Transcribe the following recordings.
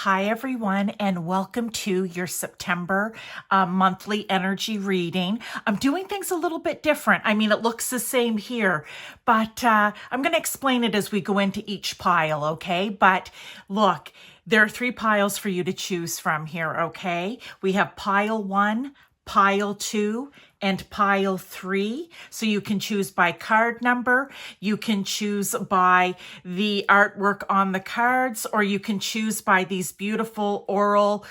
Hi, everyone, and welcome to your September monthly energy reading. I'm doing things a little bit different. I mean, it looks the same here, but I'm going to explain it as we go into each pile, okay? But look, there are 3 piles for you to choose from here, okay? We have pile 1, pile 2, and pile 3. So you can choose by card number, you can choose by the artwork on the cards, or you can choose by these beautiful oral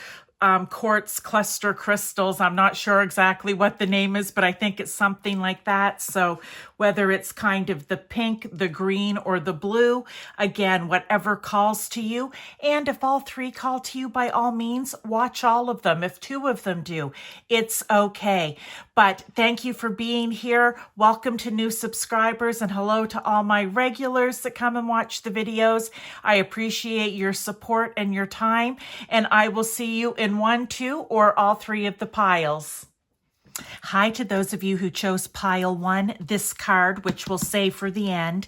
quartz cluster crystals. I'm not sure exactly what the name is, but I think it's something like that. So whether it's kind of the pink, the green, or the blue, again, whatever calls to you. And if all 3 call to you, by all means, watch all of them. If 2 of them do, it's okay. But thank you for being here. Welcome to new subscribers, and hello to all my regulars that come and watch the videos. I appreciate your support and your time, and I will see you in 1, 2, or all 3 of the piles. Hi to those of you who chose pile 1, this card, which we'll save for the end,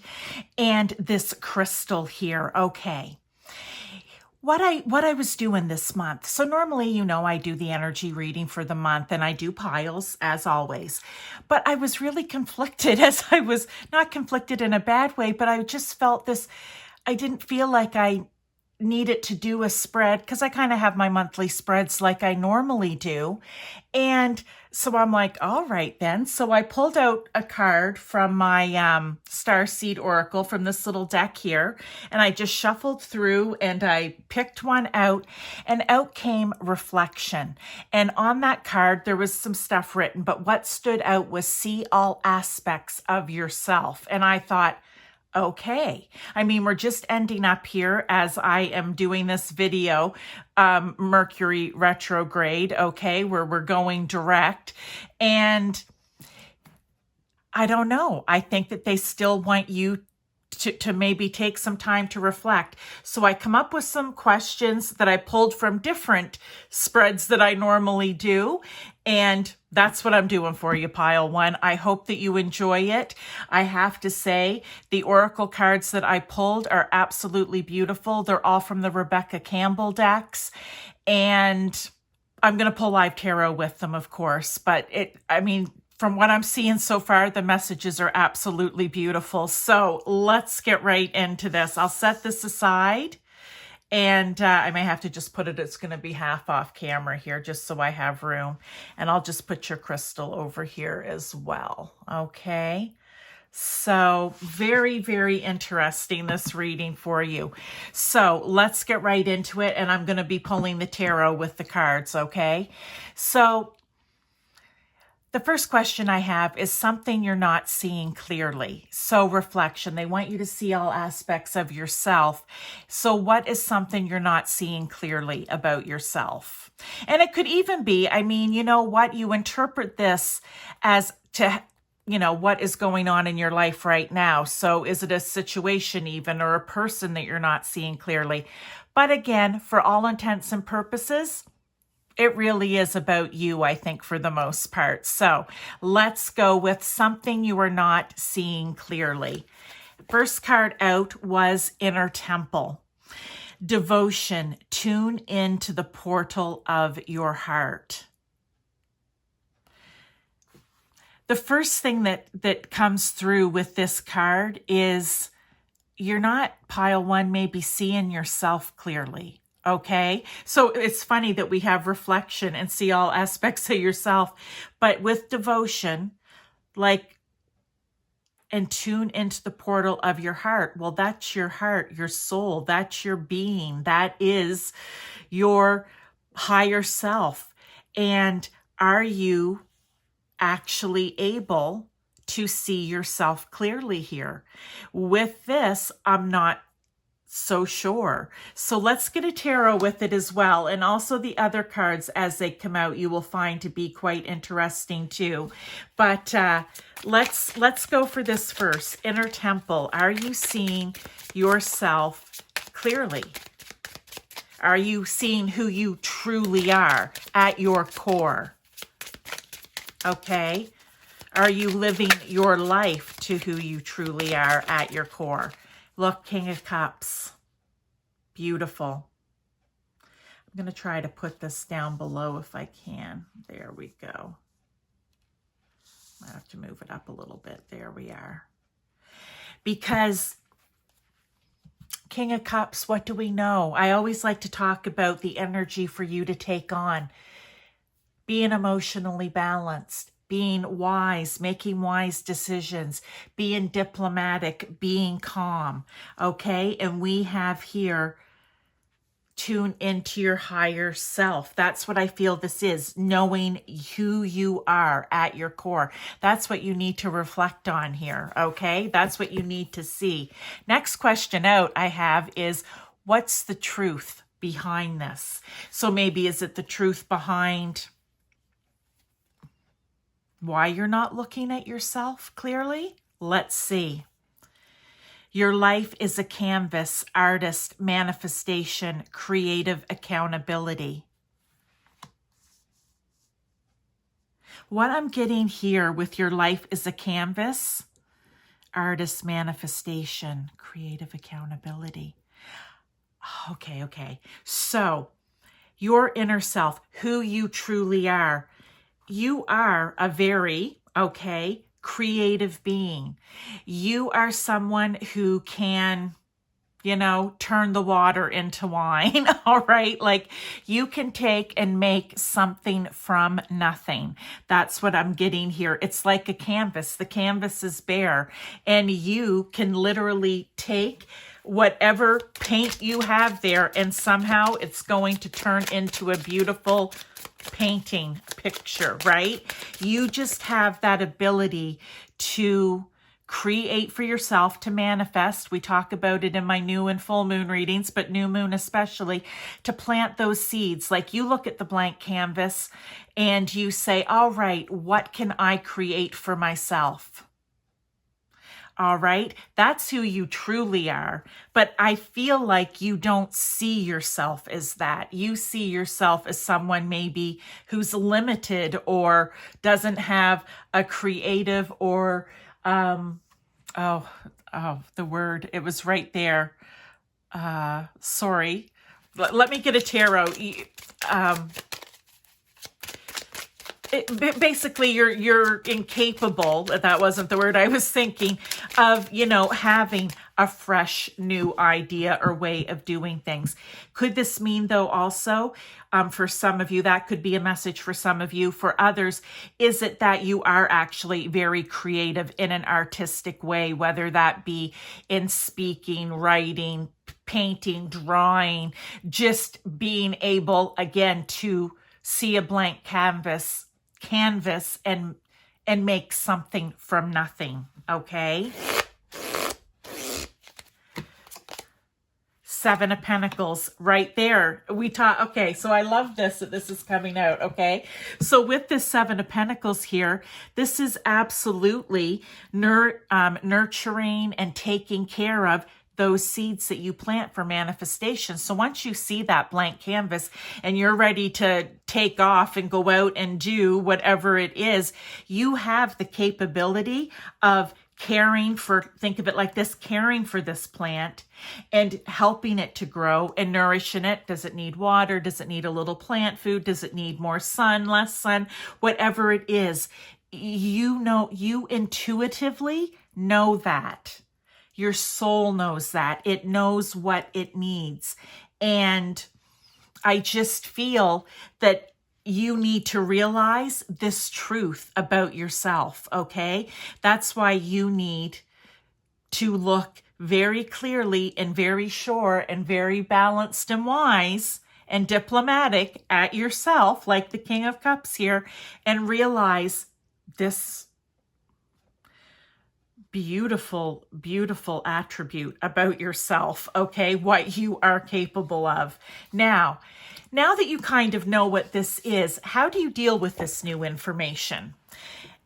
and this crystal here. Okay. What I was doing this month. So normally, you know, I do the energy reading for the month and I do piles as always. But I was really conflicted, as I was not conflicted in a bad way, but I just felt this, I didn't feel like I needed to do a spread because I kind of have my monthly spreads like I normally do. And so I'm like, all right then. So I pulled out a card from my Starseed Oracle from this little deck here, and I just shuffled through and I picked one out, and out came reflection. And on that card, there was some stuff written, but what stood out was see all aspects of yourself. And I thought, okay. I mean, we're just ending up here as I am doing this video, Mercury retrograde, okay, where we're going direct. And I don't know. I think that they still want you to maybe take some time to reflect. So I come up with some questions that I pulled from different spreads that I normally do. And that's what I'm doing for you, pile 1. I hope that you enjoy it. I have to say, the oracle cards that I pulled are absolutely beautiful. They're all from the Rebecca Campbell decks. And I'm going to pull live tarot with them, of course. But from what I'm seeing so far, the messages are absolutely beautiful. So let's get right into this. I'll set this aside, and I may have to just put it, it's going to be half off camera here just so I have room. And I'll just put your crystal over here as well. Okay. So very, very interesting, this reading for you. So let's get right into it. And I'm going to be pulling the tarot with the cards. Okay. So the first question I have is something you're not seeing clearly. So reflection, they want you to see all aspects of yourself. So what is something you're not seeing clearly about yourself? And it could even be, I mean, you know what, you interpret this as to, you know, what is going on in your life right now. So is it a situation even, or a person that you're not seeing clearly? But again, for all intents and purposes, it really is about you, I think, for the most part. So let's go with something you are not seeing clearly. First card out was Inner Temple. Devotion, tune into the portal of your heart. The first thing that comes through with this card is you're not, pile 1, maybe seeing yourself clearly. Okay, so it's funny that we have reflection and see all aspects of yourself, but with devotion, like, and tune into the portal of your heart. Well, that's your heart, your soul, that's your being, that is your higher self. And are you actually able to see yourself clearly here? With this, I'm not so sure. So let's get a tarot with it as well. And also the other cards as they come out, you will find to be quite interesting too. But let's go for this first. Inner Temple. Are you seeing yourself clearly? Are you seeing who you truly are at your core? Okay. Are you living your life to who you truly are at your core? Look, King of Cups. Beautiful. I'm going to try to put this down below if I can. There we go. I have to move it up a little bit. There we are. Because King of Cups, what do we know? I always like to talk about the energy for you to take on. Being emotionally balanced, being wise, making wise decisions, being diplomatic, being calm, okay? And we have here, tune into your higher self. That's what I feel this is, knowing who you are at your core. That's what you need to reflect on here, okay? That's what you need to see. Next question out I have is, what's the truth behind this? So maybe is it the truth behind why you're not looking at yourself clearly? Let's see. Your life is a canvas, artist, manifestation, creative accountability. What I'm getting here with your life is a canvas, artist, manifestation, creative accountability. Okay. So your inner self, who you truly are, you are a very, creative being. You are someone who can, turn the water into wine, all right? Like you can take and make something from nothing. That's what I'm getting here. It's like a canvas. The canvas is bare and you can literally take whatever paint you have there and somehow it's going to turn into a beautiful painting picture, right? You just have that ability to create for yourself, to manifest. We talk about it in my new and full moon readings, but new moon especially, to plant those seeds. Like you look at the blank canvas and you say, all right, what can I create for myself? All right, that's who you truly are. But I feel like you don't see yourself as that. You see yourself as someone maybe who's limited or doesn't have a creative or, the word, it was right there. Sorry. Let me get a tarot. Basically you're incapable, that wasn't the word I was thinking, of having a fresh new idea or way of doing things. Could this mean though also for some of you, that could be a message for some of you. For others, is it that you are actually very creative in an artistic way, whether that be in speaking, writing, painting, drawing, just being able again to see a blank canvas and make something from nothing, okay? Seven of Pentacles right there. Okay, so I love this, that this is coming out, okay? So with this Seven of Pentacles here, this is absolutely nurturing and taking care of those seeds that you plant for manifestation. So once you see that blank canvas and you're ready to take off and go out and do whatever it is, you have the capability of caring for, think of it like this, caring for this plant and helping it to grow and nourishing it. Does it need water? Does it need a little plant food? Does it need more sun, less sun? Whatever it is, you intuitively know that. Your soul knows that. It knows what it needs. And I just feel that you need to realize this truth about yourself, okay? That's why you need to look very clearly and very sure and very balanced and wise and diplomatic at yourself, like the King of Cups here, and realize this beautiful, beautiful attribute about yourself, okay? What you are capable of. Now that you kind of know what this is, how do you deal with this new information?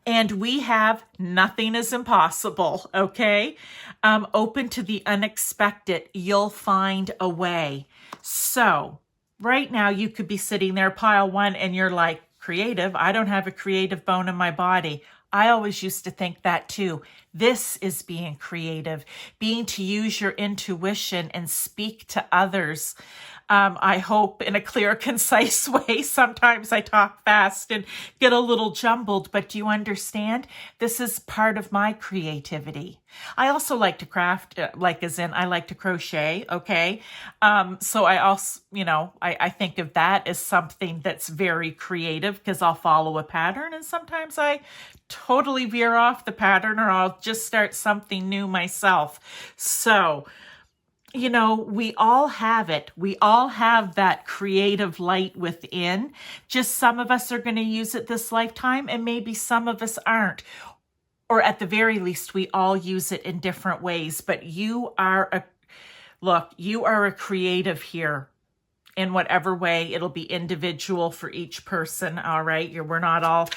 And we have nothing is impossible, okay? Open to the unexpected. You'll find a way. So right now you could be sitting there, pile one, and you're like, creative? I don't have a creative bone in my body. I always used to think that too. This is being creative, being to use your intuition and speak to others. I hope in a clear, concise way. Sometimes I talk fast and get a little jumbled, but do you understand? This is part of my creativity. I also like to craft, like as in I like to crochet, okay? So I also, I think of that as something that's very creative because I'll follow a pattern and sometimes I totally veer off the pattern or I'll just start something new myself. So, we all have it. We all have that creative light within. Just some of us are going to use it this lifetime and maybe some of us aren't. Or at the very least, we all use it in different ways. But you are a creative here. In whatever way, it'll be individual for each person, all right? We're not all,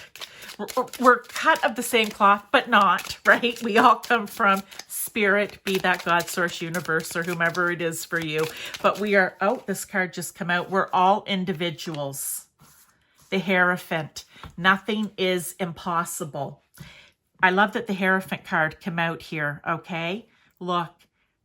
we're cut of the same cloth, but not, right? We all come from spirit, be that God, source, universe, or whomever it is for you. But we are, this card just come out. We're all individuals. The Hierophant. Nothing is impossible. I love that the Hierophant card came out here, okay? Look,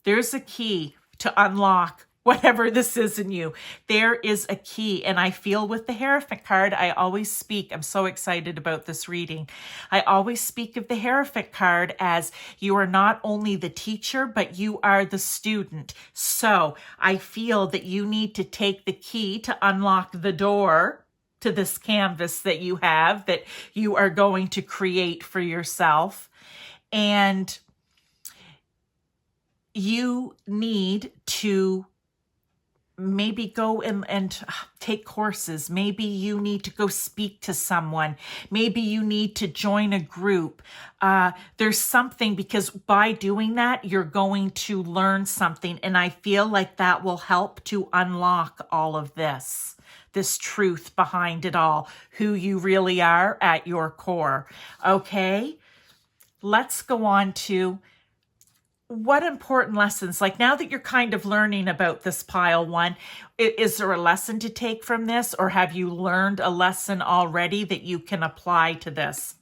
there's a key to unlock whatever this is in you. There is a key. And I feel with the Hierophant card, I always speak, I'm so excited about this reading. I always speak of the Hierophant card as you are not only the teacher, but you are the student. So I feel that you need to take the key to unlock the door to this canvas that you have, that you are going to create for yourself. And you need to maybe go and take courses. Maybe you need to go speak to someone. Maybe you need to join a group. There's something, because by doing that, you're going to learn something. And I feel like that will help to unlock all of this truth behind it all, who you really are at your core. Okay, let's go on to what important lessons, like now that you're kind of learning about this pile one, is there a lesson to take from this, or have you learned a lesson already that you can apply to this?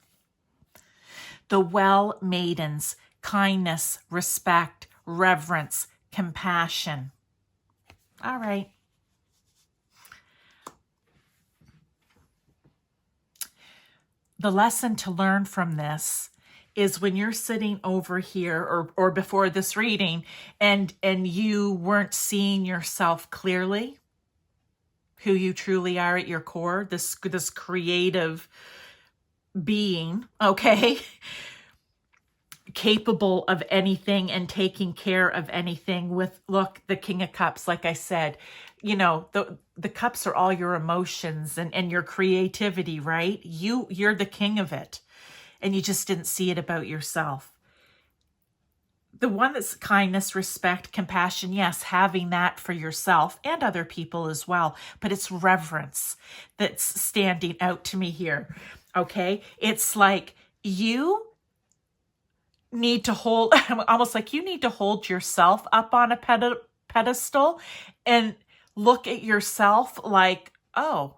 The Well Maidens, kindness, respect, reverence, compassion. All right. The lesson to learn from this is when you're sitting over here or before this reading and you weren't seeing yourself clearly, who you truly are at your core, this creative being, okay, capable of anything and taking care of anything with, look, the King of Cups, like I said, the cups are all your emotions and your creativity, right? You're the king of it. And you just didn't see it about yourself. The one that's kindness, respect, compassion, yes, having that for yourself and other people as well. But it's reverence that's standing out to me here, okay? It's like you need to hold, almost like you need to hold yourself up on a pedestal and look at yourself like, oh,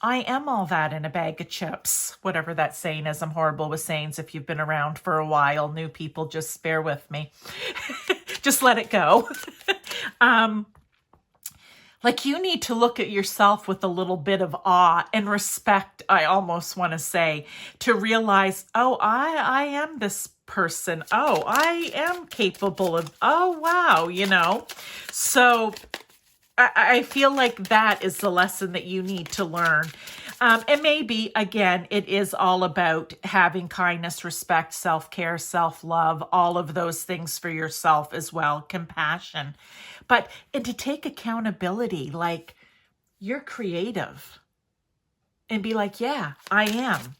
I am all that in a bag of chips, whatever that saying is. I'm horrible with sayings. If you've been around for a while, new people, just bear with me. Just let it go. Like you need to look at yourself with a little bit of awe and respect, I almost want to say, to realize, oh, I am this person. Oh, I am capable of, oh, wow, So I feel like that is the lesson that you need to learn. And maybe, again, it is all about having kindness, respect, self-care, self-love, all of those things for yourself as well, compassion. And to take accountability, like you're creative and be like, yeah, I am.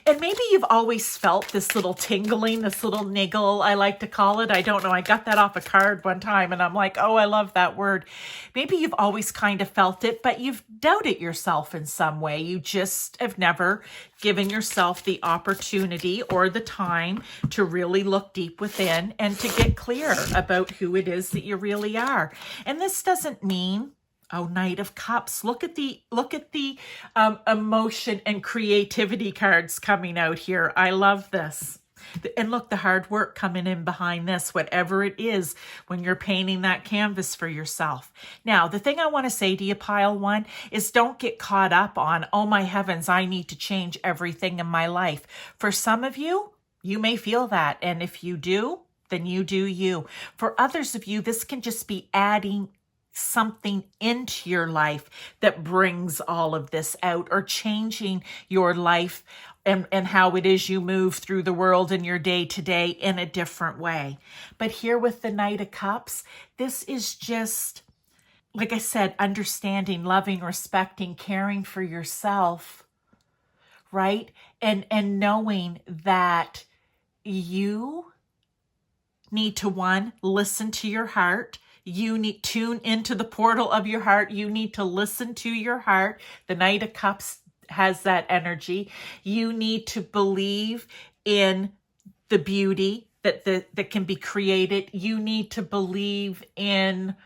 And maybe you've always felt this little tingling, this little niggle, I like to call it. I don't know. I got that off a card one time and I'm like, oh, I love that word. Maybe you've always kind of felt it, but you've doubted yourself in some way. You just have never given yourself the opportunity or the time to really look deep within and to get clear about who it is that you really are. And this doesn't mean, oh, Knight of Cups. Look at the emotion and creativity cards coming out here. I love this. And look, the hard work coming in behind this, whatever it is, when you're painting that canvas for yourself. Now, the thing I want to say to you, pile one, is don't get caught up on, oh my heavens, I need to change everything in my life. For some of you, you may feel that. And if you do, then you do you. For others of you, this can just be adding something into your life that brings all of this out, or changing your life and how it is you move through the world in your day to day in a different way. But here with the Knight of Cups, this is just, like I said, understanding, loving, respecting, caring for yourself, right? And knowing that you need to, one, listen to your heart. You need to tune into the portal of your heart. You need to listen to your heart. The Knight of Cups has that energy. You need to believe in the beauty that can be created. You need to believe in,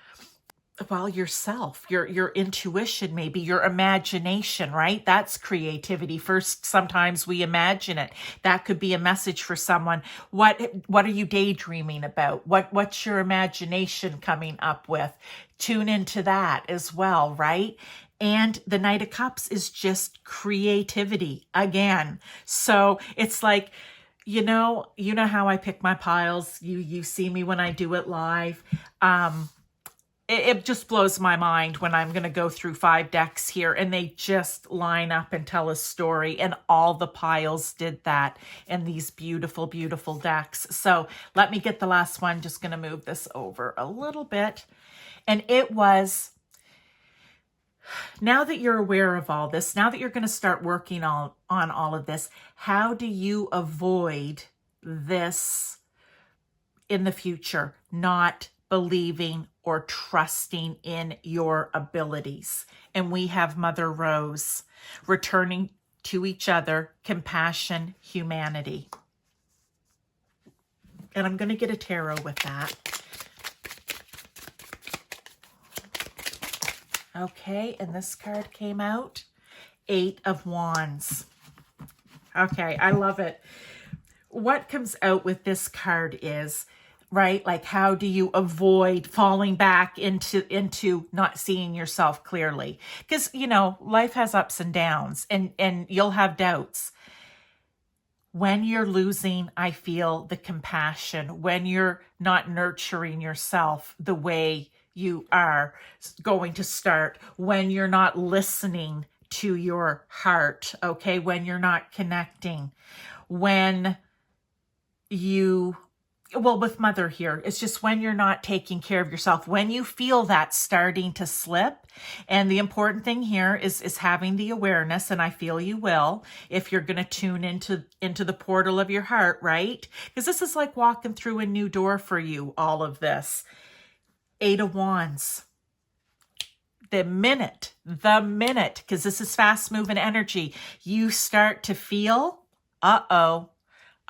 well, yourself, your intuition, maybe your imagination, right? That's creativity. First, sometimes we imagine it. That could be a message for someone. What are you daydreaming about? What's your imagination coming up with? Tune into that as well, right? And the Knight of Cups is just creativity again. So it's like, you know how I pick my piles. You see me when I do it live. It just blows my mind when I'm going to go through 5 decks here and they just line up and tell a story, and all the piles did that in these beautiful, beautiful decks. So let me get the last one. Just going to move this over a little bit. And it was, now that you're aware of all this, now that you're going to start working on all of this, how do you avoid this in the future? Not believing or trusting in your abilities. And we have Mother Rose, returning to each other, compassion, humanity. And I'm going to get a tarot with that. Okay, and this card came out, 8 of Wands. Okay, I love it. What comes out with this card is, right, like, how do you avoid falling back into not seeing yourself clearly? Because, life has ups and downs, and you'll have doubts. When you're losing, I feel the compassion. When you're not nurturing yourself the way you are going to start, when you're not listening to your heart, okay, when you're not connecting, when with Mother here, it's just when you're not taking care of yourself, when you feel that starting to slip. And the important thing here is having the awareness, and I feel you will, if you're going to tune into the portal of your heart, right? Because this is like walking through a new door for you, all of this. 8 of Wands. The minute, because this is fast moving energy, you start to feel,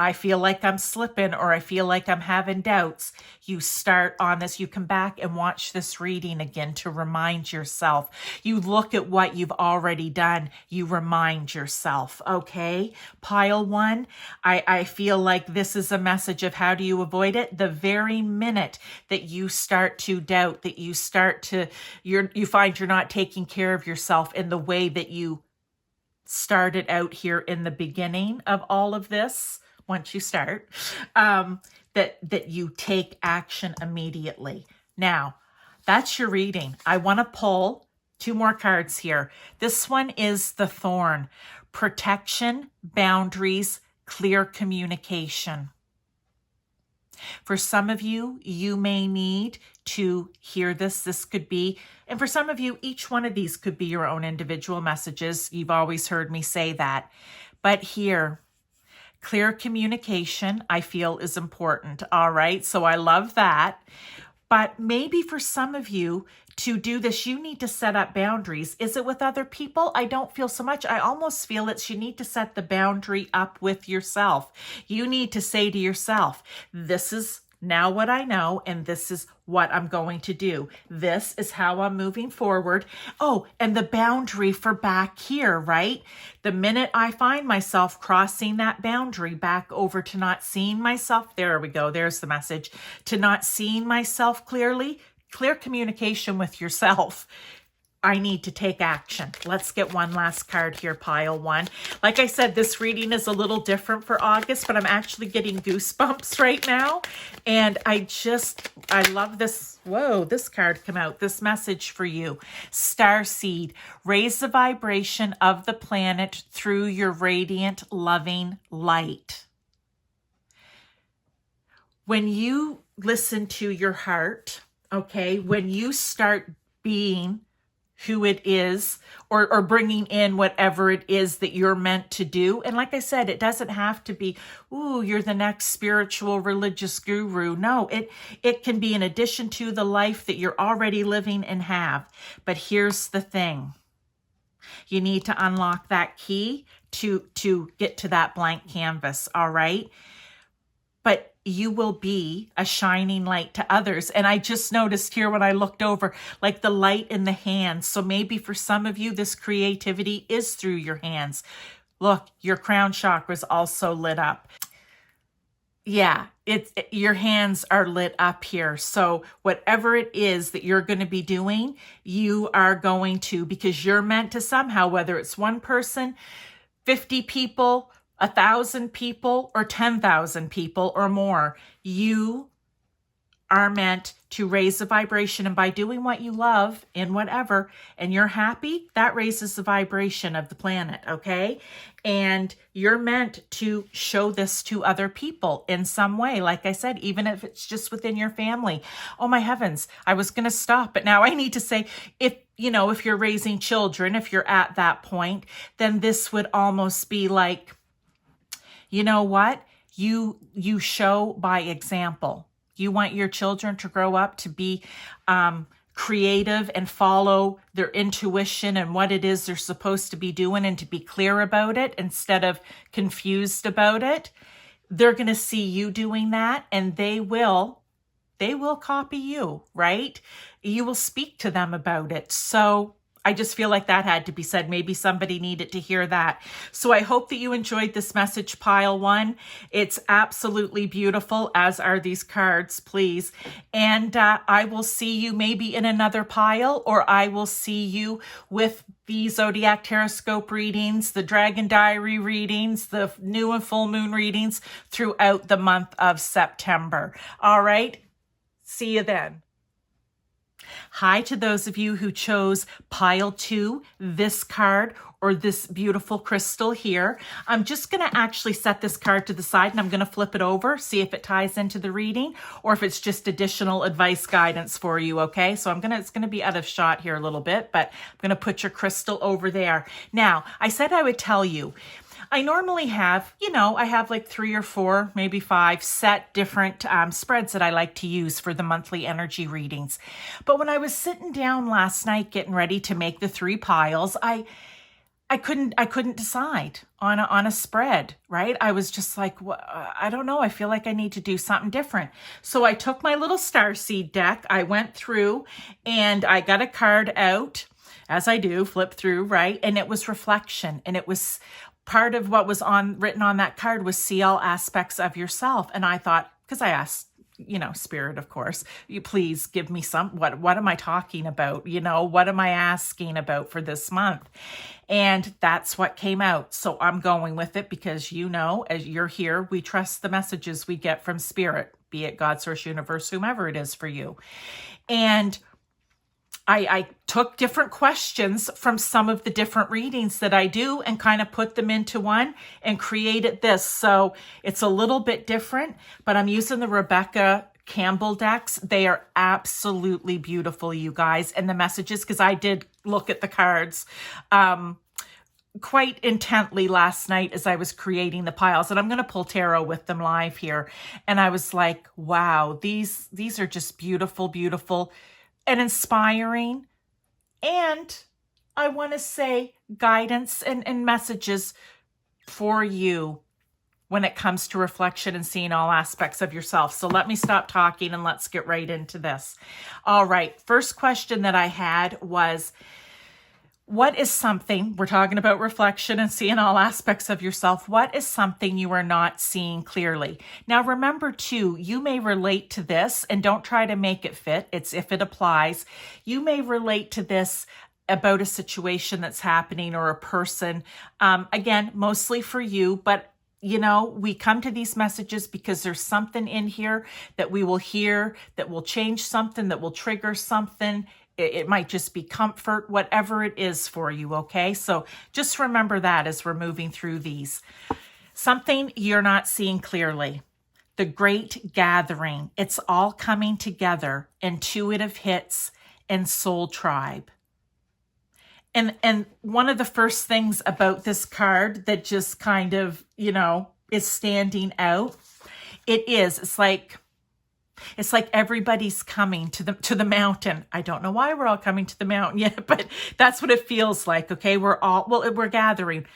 I feel like I'm slipping, or I feel like I'm having doubts. You start on this. You come back and watch this reading again to remind yourself. You look at what you've already done. You remind yourself, okay? Pile 1, I feel like this is a message of how do you avoid it? The very minute that you start to doubt, that you start to, you find you're not taking care of yourself in the way that you started out here in the beginning of all of this. Once you start, that you take action immediately. Now, that's your reading. I want to pull 2 more cards here. This one is the Thorn. Protection, boundaries, clear communication. For some of you, you may need to hear this. This could be, and for some of you, each one of these could be your own individual messages. You've always heard me say that. But here, clear communication, I feel, is important. All right. So I love that. But maybe for some of you to do this, you need to set up boundaries. Is it with other people? I don't feel so much. I almost feel it's you need to set the boundary up with yourself. You need to say to yourself, this is now what I know, and this is what I'm going to do. This is how I'm moving forward. Oh, and the boundary for back here, right? The minute I find myself crossing that boundary back over to not seeing myself, there we go, there's the message, to not seeing myself clearly, clear communication with yourself. I need to take action. Let's get one last card here, pile one. Like I said, this reading is a little different for August, but I'm actually getting goosebumps right now. And I love this. Whoa, this card come out. This message for you. Starseed, raise the vibration of the planet through your radiant, loving light. When you listen to your heart, okay, when you start being who it is, or bringing in whatever it is that you're meant to do. And like I said, it doesn't have to be, ooh, you're the next spiritual religious guru. No, it can be in addition to the life that you're already living and have. But here's the thing. You need to unlock that key to get to that blank canvas, all right? But you will be a shining light to others. And I just noticed here when I looked over, like the light in the hands. So maybe for some of you, this creativity is through your hands. Look, your crown chakra is also lit up. Yeah, your hands are lit up here. So whatever it is that you're going to be doing, you are going to, because you're meant to somehow, whether it's one person, 50 people, 1,000 people, or 10,000 people or more, you are meant to raise the vibration. And by doing what you love in whatever, and you're happy, that raises the vibration of the planet, okay? And you're meant to show this to other people in some way. Like I said, even if it's just within your family. Oh my heavens, I was going to stop, but now I need to say, if you're raising children, if you're at that point, then this would almost be like, you know what? You show by example. You want your children to grow up to be creative and follow their intuition and what it is they're supposed to be doing, and to be clear about it instead of confused about it. They're going to see you doing that, and they will copy you, right? You will speak to them about it. So I just feel like that had to be said. Maybe somebody needed to hear that. So I hope that you enjoyed this message, pile one. It's absolutely beautiful, as are these cards, please. And I will see you maybe in another pile, or I will see you with the Zodiac Teroscope readings, the Dragon Diary readings, the new and full moon readings throughout the month of September. All right. See you then. Hi to those of you who chose pile two, this card, or this beautiful crystal here. I'm just going to actually set this card to the side, and I'm going to flip it over, see if it ties into the reading, or if it's just additional advice guidance for you, okay? So it's going to be out of shot here a little bit, but I'm going to put your crystal over there. Now, I said I would tell you, I normally have, I have like 3 or 4, maybe 5 set different spreads that I like to use for the monthly energy readings. But when I was sitting down last night getting ready to make the 3 piles, I couldn't decide on a spread, right? I was just like, I don't know. I feel like I need to do something different. So I took my little starseed deck. I went through and I got a card out, as I do, flip through, right? And it was reflection, and it was part of what was written on that card was see all aspects of yourself. And I thought, because I asked, Spirit, of course, you please give me what am I talking about? What am I asking about for this month? And that's what came out. So I'm going with it because, as you're here, we trust the messages we get from Spirit, be it God, Source, Universe, whomever it is for you. And I took different questions from some of the different readings that I do and kind of put them into one and created this. So it's a little bit different, but I'm using the Rebecca Campbell decks. They are absolutely beautiful, you guys. And the messages, because I did look at the cards quite intently last night as I was creating the piles, and I'm going to pull tarot with them live here. And I was like, wow, these are just beautiful, beautiful, and inspiring, and I want to say guidance and messages for you when it comes to reflection and seeing all aspects of yourself. So let me stop talking and let's get right into this. All right. First question that I had was, what is something, we're talking about reflection and seeing all aspects of yourself, what is something you are not seeing clearly? Now, remember too, you may relate to this, and don't try to make it fit. It's if it applies. You may relate to this about a situation that's happening or a person. Again, mostly for you, but you know, we come to these messages because there's something in here that we will hear that will change something, that will trigger something. It might just be comfort, whatever it is for you, okay? So just remember that as we're moving through these. Something you're not seeing clearly. The Great Gathering. It's all coming together. Intuitive hits and Soul Tribe. And one of the first things about this card that just kind of, you know, is standing out, it's like everybody's coming to the mountain. I don't know why we're all coming to the mountain yet, but that's what it feels like. Okay. We're gathering.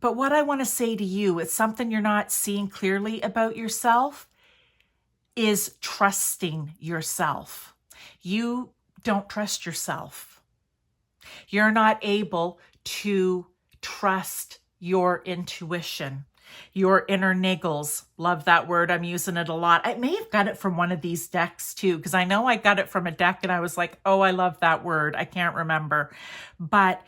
But what I want to say to you, it's something you're not seeing clearly about yourself, is trusting yourself. You don't trust yourself. You're not able to trust your intuition. Your inner niggles. Love that word. I'm using it a lot. I may have got it from one of these decks too, because I know I got it from a deck and I was like, oh, I love that word. I can't remember. But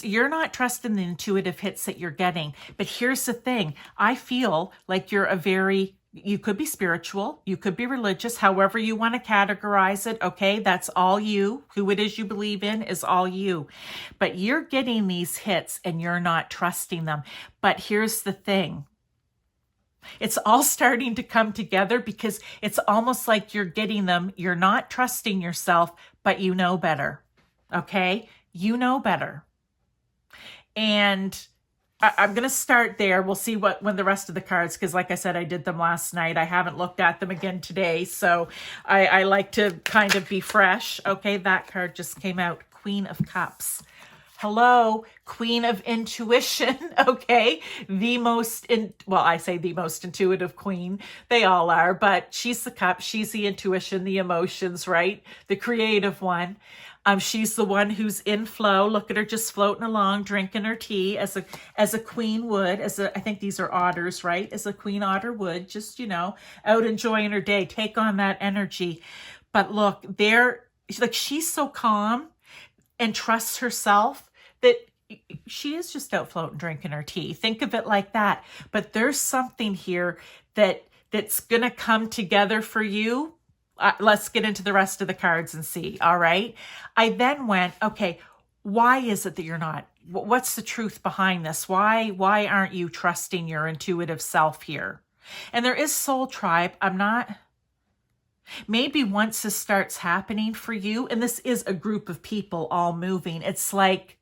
you're not trusting the intuitive hits that you're getting. But here's the thing. I feel like you could be spiritual, you could be religious, however you want to categorize it. Okay, that's all you. Who it is you believe in is all you. But you're getting these hits and you're not trusting them. But here's the thing. It's all starting to come together because it's almost like you're getting them. You're not trusting yourself, but you know better. Okay, you know better. And I'm going to start there. We'll see when the rest of the cards, because like I said, I did them last night. I haven't looked at them again today. So I like to kind of be fresh. Okay, that card just came out. Queen of Cups. Hello, Queen of Intuition. Okay, I say the most intuitive queen. They all are, but she's the cup. She's the intuition, the emotions, right? The creative one. She's the one who's in flow. Look at her just floating along, drinking her tea as a queen would. I think these are otters, right? As a queen otter would, just, you know, out enjoying her day. Take on that energy. But look, she's so calm and trusts herself that she is just out floating, drinking her tea. Think of it like that. But there's something here that's going to come together for you. Let's get into the rest of the cards and see. All right. I then went, okay, why is it that you're not? What's the truth behind this? Why aren't you trusting your intuitive self here? And there is Soul Tribe. Maybe once this starts happening for you, and this is a group of people all moving, it's like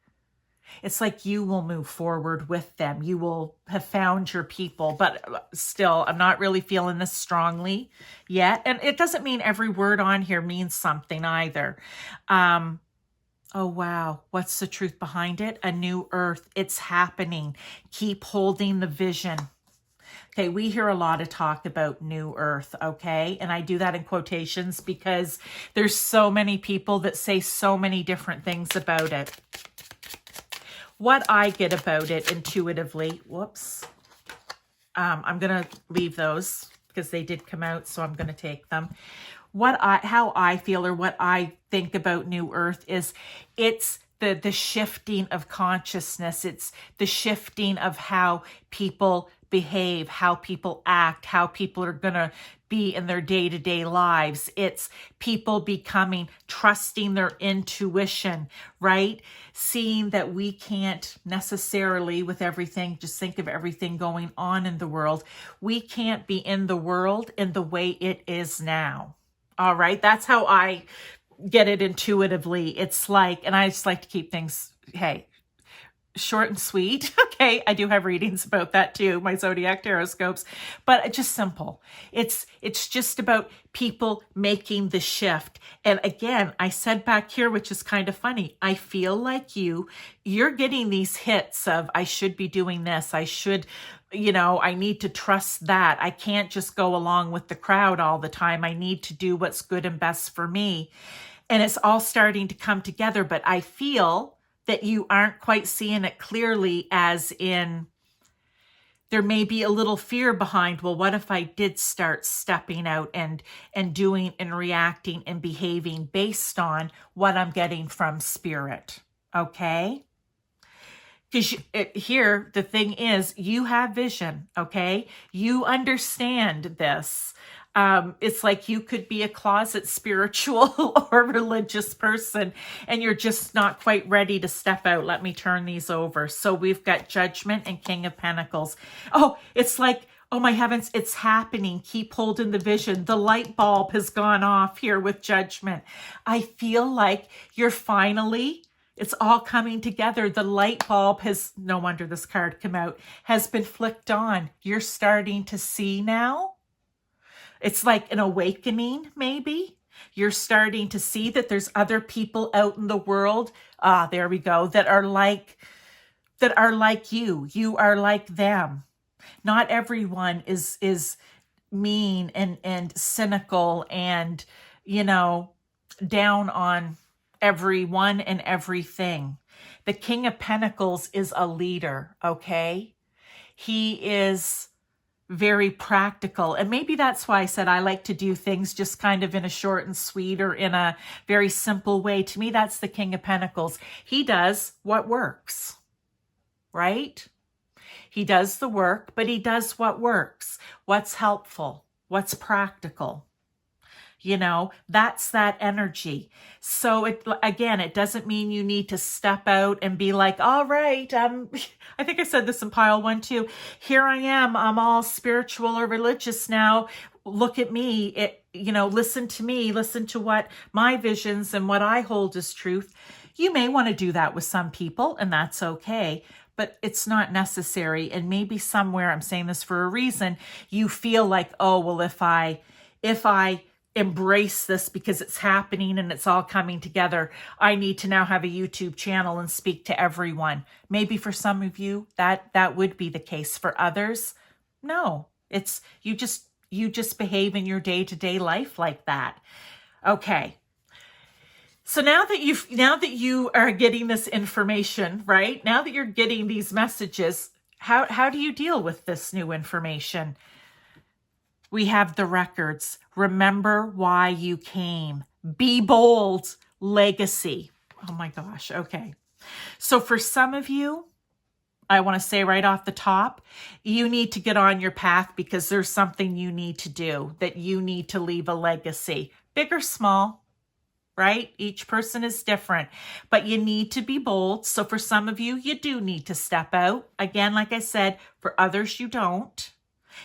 you will move forward with them. You will have found your people, but still, I'm not really feeling this strongly yet. And it doesn't mean every word on here means something either. Oh, wow. What's the truth behind it? A new earth. It's happening. Keep holding the vision. Okay, we hear a lot of talk about new earth, okay? And I do that in quotations because there's so many people that say so many different things about it. What I get about it intuitively, whoops, I'm going to leave those because they did come out, so I'm going to take them. How I feel or what I think about New Earth is it's the shifting of consciousness. It's the shifting of how people behave, how people act, how people are going to be in their day-to-day lives. It's people trusting their intuition, right? Seeing that we can't necessarily, with everything, just think of everything going on in the world, we can't be in the world in the way it is now. All right? That's how I get it intuitively. It's like, and I just like to keep things, hey, short and sweet. Okay, I do have readings about that too, my zodiac horoscopes, but it's just simple. It's just about people making the shift. And again, I said back here, which is kind of funny, I feel like you're getting these hits of I should be doing this, I should, I need to trust that. I can't just go along with the crowd all the time. I need to do what's good and best for me. And it's all starting to come together, but I feel that you aren't quite seeing it clearly, as in there may be a little fear behind, well, what if I did start stepping out and doing and reacting and behaving based on what I'm getting from spirit? Okay? Because here, the thing is, you have vision, okay? You understand this. It's like you could be a closet spiritual or religious person, and you're just not quite ready to step out. Let me turn these over. So we've got Judgment and King of Pentacles. Oh, it's like, oh my heavens, it's happening. Keep holding the vision. The light bulb has gone off here with Judgment. I feel like you're finally... It's all coming together. The light bulb has, no wonder this card came out, has been flicked on. You're starting to see now. It's like an awakening, maybe. You're starting to see that there's other people out in the world. There we go. That are like you. You are like them. Not everyone is mean and cynical and, down on everyone and everything. The King of Pentacles is a leader, okay? He is very practical. And maybe that's why I said I like to do things just kind of in a short and sweet or in a very simple way. To me, that's the King of Pentacles. He does what works, right? He does the work, but he does what works, what's helpful, what's practical. That's that energy. So it doesn't mean you need to step out and be like, all right, I think I said this in pile 1 too. Here I am. I'm all spiritual or religious now. Look at me. Listen to me. Listen to what my visions and what I hold as truth. You may want to do that with some people, and that's okay. But it's not necessary. And maybe somewhere, I'm saying this for a reason, you feel like, oh, well, if I embrace this because it's happening and it's all coming together, I need to now have a YouTube channel and speak to everyone. Maybe for some of you that would be the case. For others, no. It's you just behave in your day-to-day life like that. Okay. So now that you are getting this information, right? Now that you're getting these messages, how do you deal with this new information? We have the records. Remember why you came. Be bold. Legacy. Oh my gosh. Okay. So for some of you, I want to say right off the top, you need to get on your path because there's something you need to do, that you need to leave a legacy. Big or small, right? Each person is different, but you need to be bold. So for some of you, you do need to step out. Again, like I said, for others, you don't.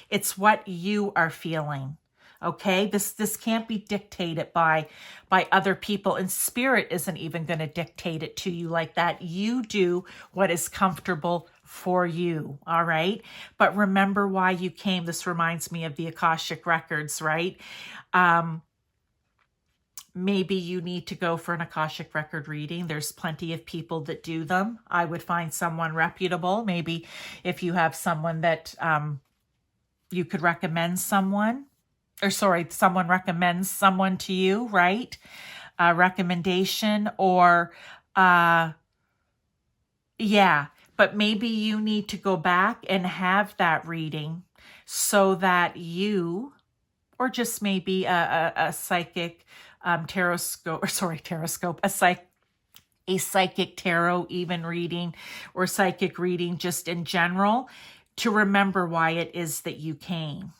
It's what you are feeling. Okay, this can't be dictated by other people, and spirit isn't even going to dictate it to you like that. You do what is comfortable for you. All right, but remember why you came. This reminds me of the Akashic records, right? Maybe you need to go for an Akashic record reading. There's plenty of people that do them. I would find someone reputable. Maybe if you have someone that you could recommend someone, someone recommends someone to you, right? Recommendation or, but maybe you need to go back and have that reading so that you, or just maybe a psychic a psychic tarot even reading, or psychic reading just in general, to remember why it is that you came.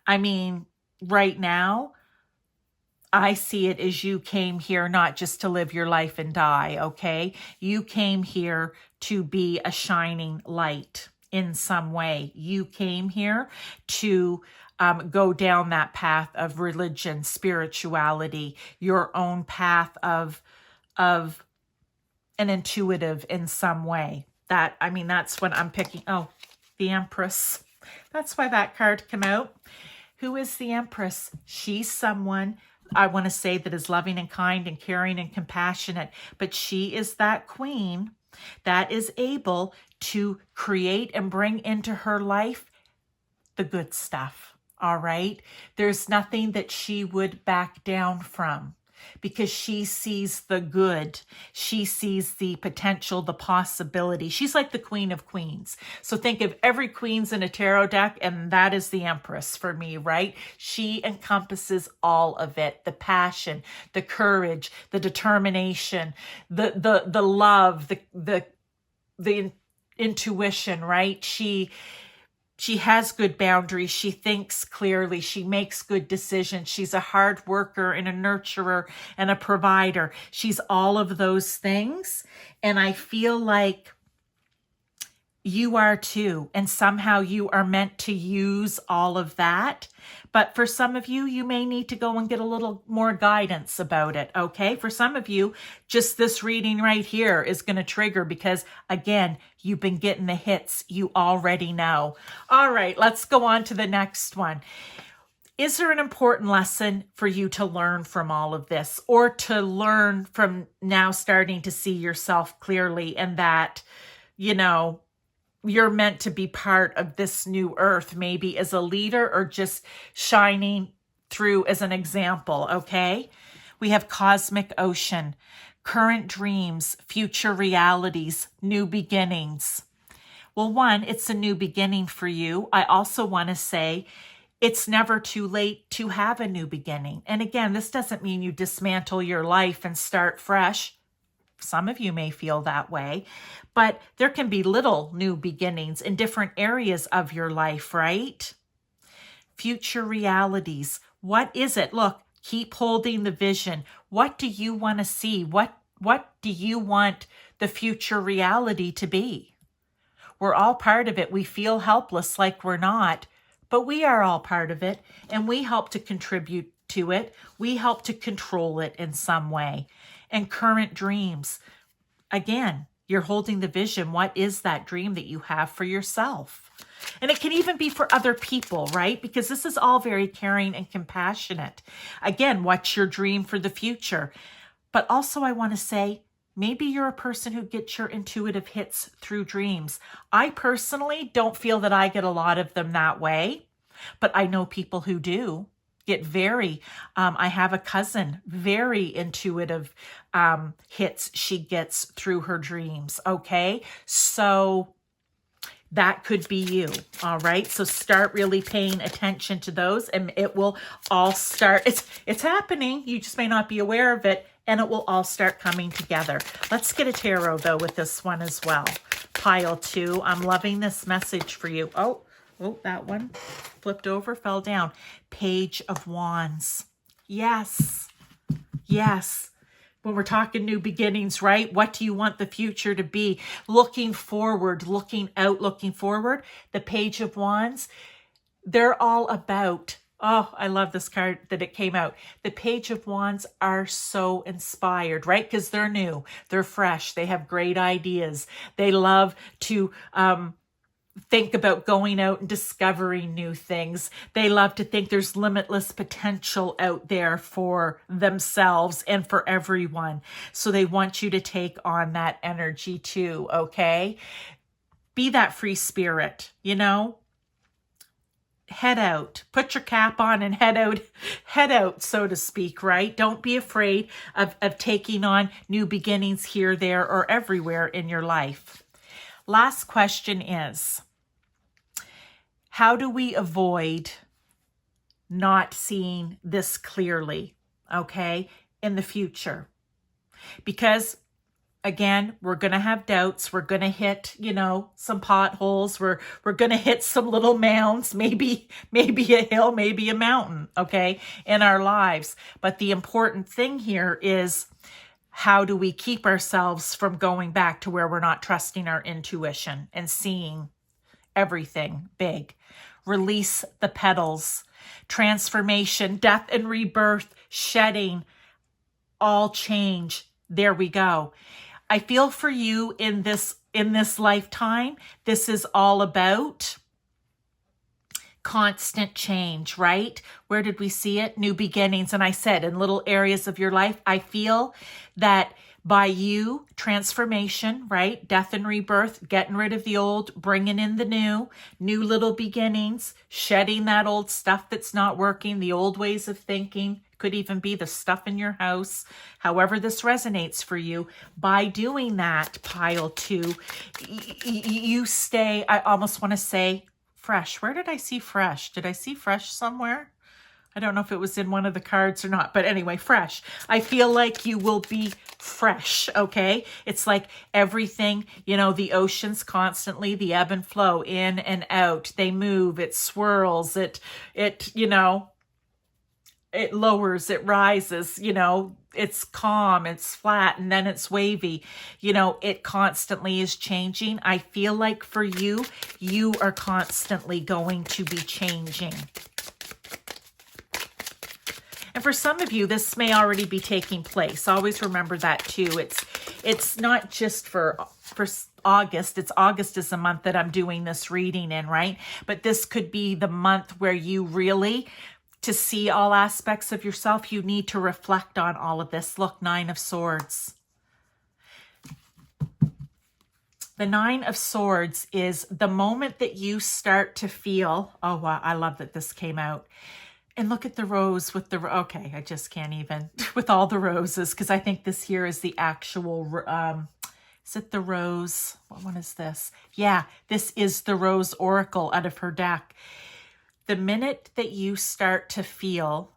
I mean, right now, I see it as you came here not just to live your life and die, okay? You came here to be a shining light in some way. You came here to go down that path of religion, spirituality, your own path of an intuitive in some way. That's what I'm picking. Oh, the Empress. That's why that card came out. Who is the Empress? She's someone, I want to say, that is loving and kind and caring and compassionate, but she is that queen that is able to create and bring into her life the good stuff. All right. There's nothing that she would back down from because she sees the good. She sees the potential, the possibility. She's like the Queen of Queens. So think of every queen's in a tarot deck, and that is the Empress for me, right? She encompasses all of it: the passion, the courage, the determination, the love, the intuition, right? She has good boundaries. She thinks clearly. She makes good decisions. She's a hard worker and a nurturer and a provider. She's all of those things. And I feel like you are too. And somehow you are meant to use all of that. But for some of you, you may need to go and get a little more guidance about it, okay? For some of you, just this reading right here is going to trigger because, again, you've been getting the hits you already know. All right, let's go on to the next one. Is there an important lesson for you to learn from all of this, or to learn from now starting to see yourself clearly, and that, you're meant to be part of this new earth, maybe as a leader or just shining through as an example, okay? We have cosmic ocean, current dreams, future realities, new beginnings. Well, one, it's a new beginning for you. I also want to say it's never too late to have a new beginning. And again, this doesn't mean you dismantle your life and start fresh. Some of you may feel that way, but there can be little new beginnings in different areas of your life, right? Future realities. What is it? Look, keep holding the vision. What do you want to see? What do you want the future reality to be? We're all part of it. We feel helpless like we're not, but we are all part of it, and we help to contribute to it. We help to control it in some way. And current dreams. Again, you're holding the vision. What is that dream that you have for yourself? And it can even be for other people, right? Because this is all very caring and compassionate. Again, what's your dream for the future? But also I want to say, maybe you're a person who gets your intuitive hits through dreams. I personally don't feel that I get a lot of them that way, but I know people who do. Get very, I have a cousin, very intuitive hits she gets through her dreams, okay? So that could be you, all right? So start really paying attention to those, and it will all start, it's happening, you just may not be aware of it, and it will all start coming together. Let's get a tarot, though, with this one as well. Pile 2, I'm loving this message for you. Oh, that one flipped over, fell down. Page of Wands. Yes. When we're talking new beginnings, right? What do you want the future to be? Looking forward, looking out, looking forward. The Page of Wands, they're all about, oh, I love this card that it came out. The Page of Wands are so inspired, right? Because they're new, they're fresh, they have great ideas. They love to, think about going out and discovering new things. They love to think there's limitless potential out there for themselves and for everyone. So they want you to take on that energy too, okay? Be that free spirit, Head out, put your cap on and head out, so to speak, right? Don't be afraid of taking on new beginnings here, there, or everywhere in your life. Last question is, how do we avoid not seeing this clearly, okay, in the future? Because, again, we're going to have doubts. We're going to hit, some potholes. We're going to hit some little mounds, maybe a hill, maybe a mountain, okay, in our lives. But the important thing here is, how do we keep ourselves from going back to where we're not trusting our intuition and seeing everything big? Release the petals, transformation, death and rebirth, shedding, all change. There we go. I feel for you in this lifetime, this is all about constant change, right? Where did we see it? New beginnings. And I said in little areas of your life, I feel that by you, transformation, right? Death and rebirth, getting rid of the old, bringing in the new little beginnings, shedding that old stuff that's not working, the old ways of thinking, could even be the stuff in your house, however this resonates for you. By doing that, pile 2, you stay, I almost want to say fresh. Where did I see fresh? Did I see fresh somewhere? I don't know if it was in one of the cards or not, but anyway, fresh. I feel like you will be fresh, okay? It's like everything, the oceans constantly, the ebb and flow, in and out. They move, it swirls, it lowers, it rises, it's calm, it's flat, and then it's wavy. It constantly is changing. I feel like for you, you are constantly going to be changing. And for some of you, this may already be taking place. Always remember that too. It's not just for August. August is the month that I'm doing this reading in, right? But this could be the month where you really, to see all aspects of yourself, you need to reflect on all of this. Look, 9 of Swords. The 9 of Swords is the moment that you start to feel, oh, wow, I love that this came out. And look at the rose with the, okay, I just can't even, with all the roses, because I think this here is the actual, is it the rose? What one is this? Yeah, this is the Rose Oracle out of her deck. The minute that you start to feel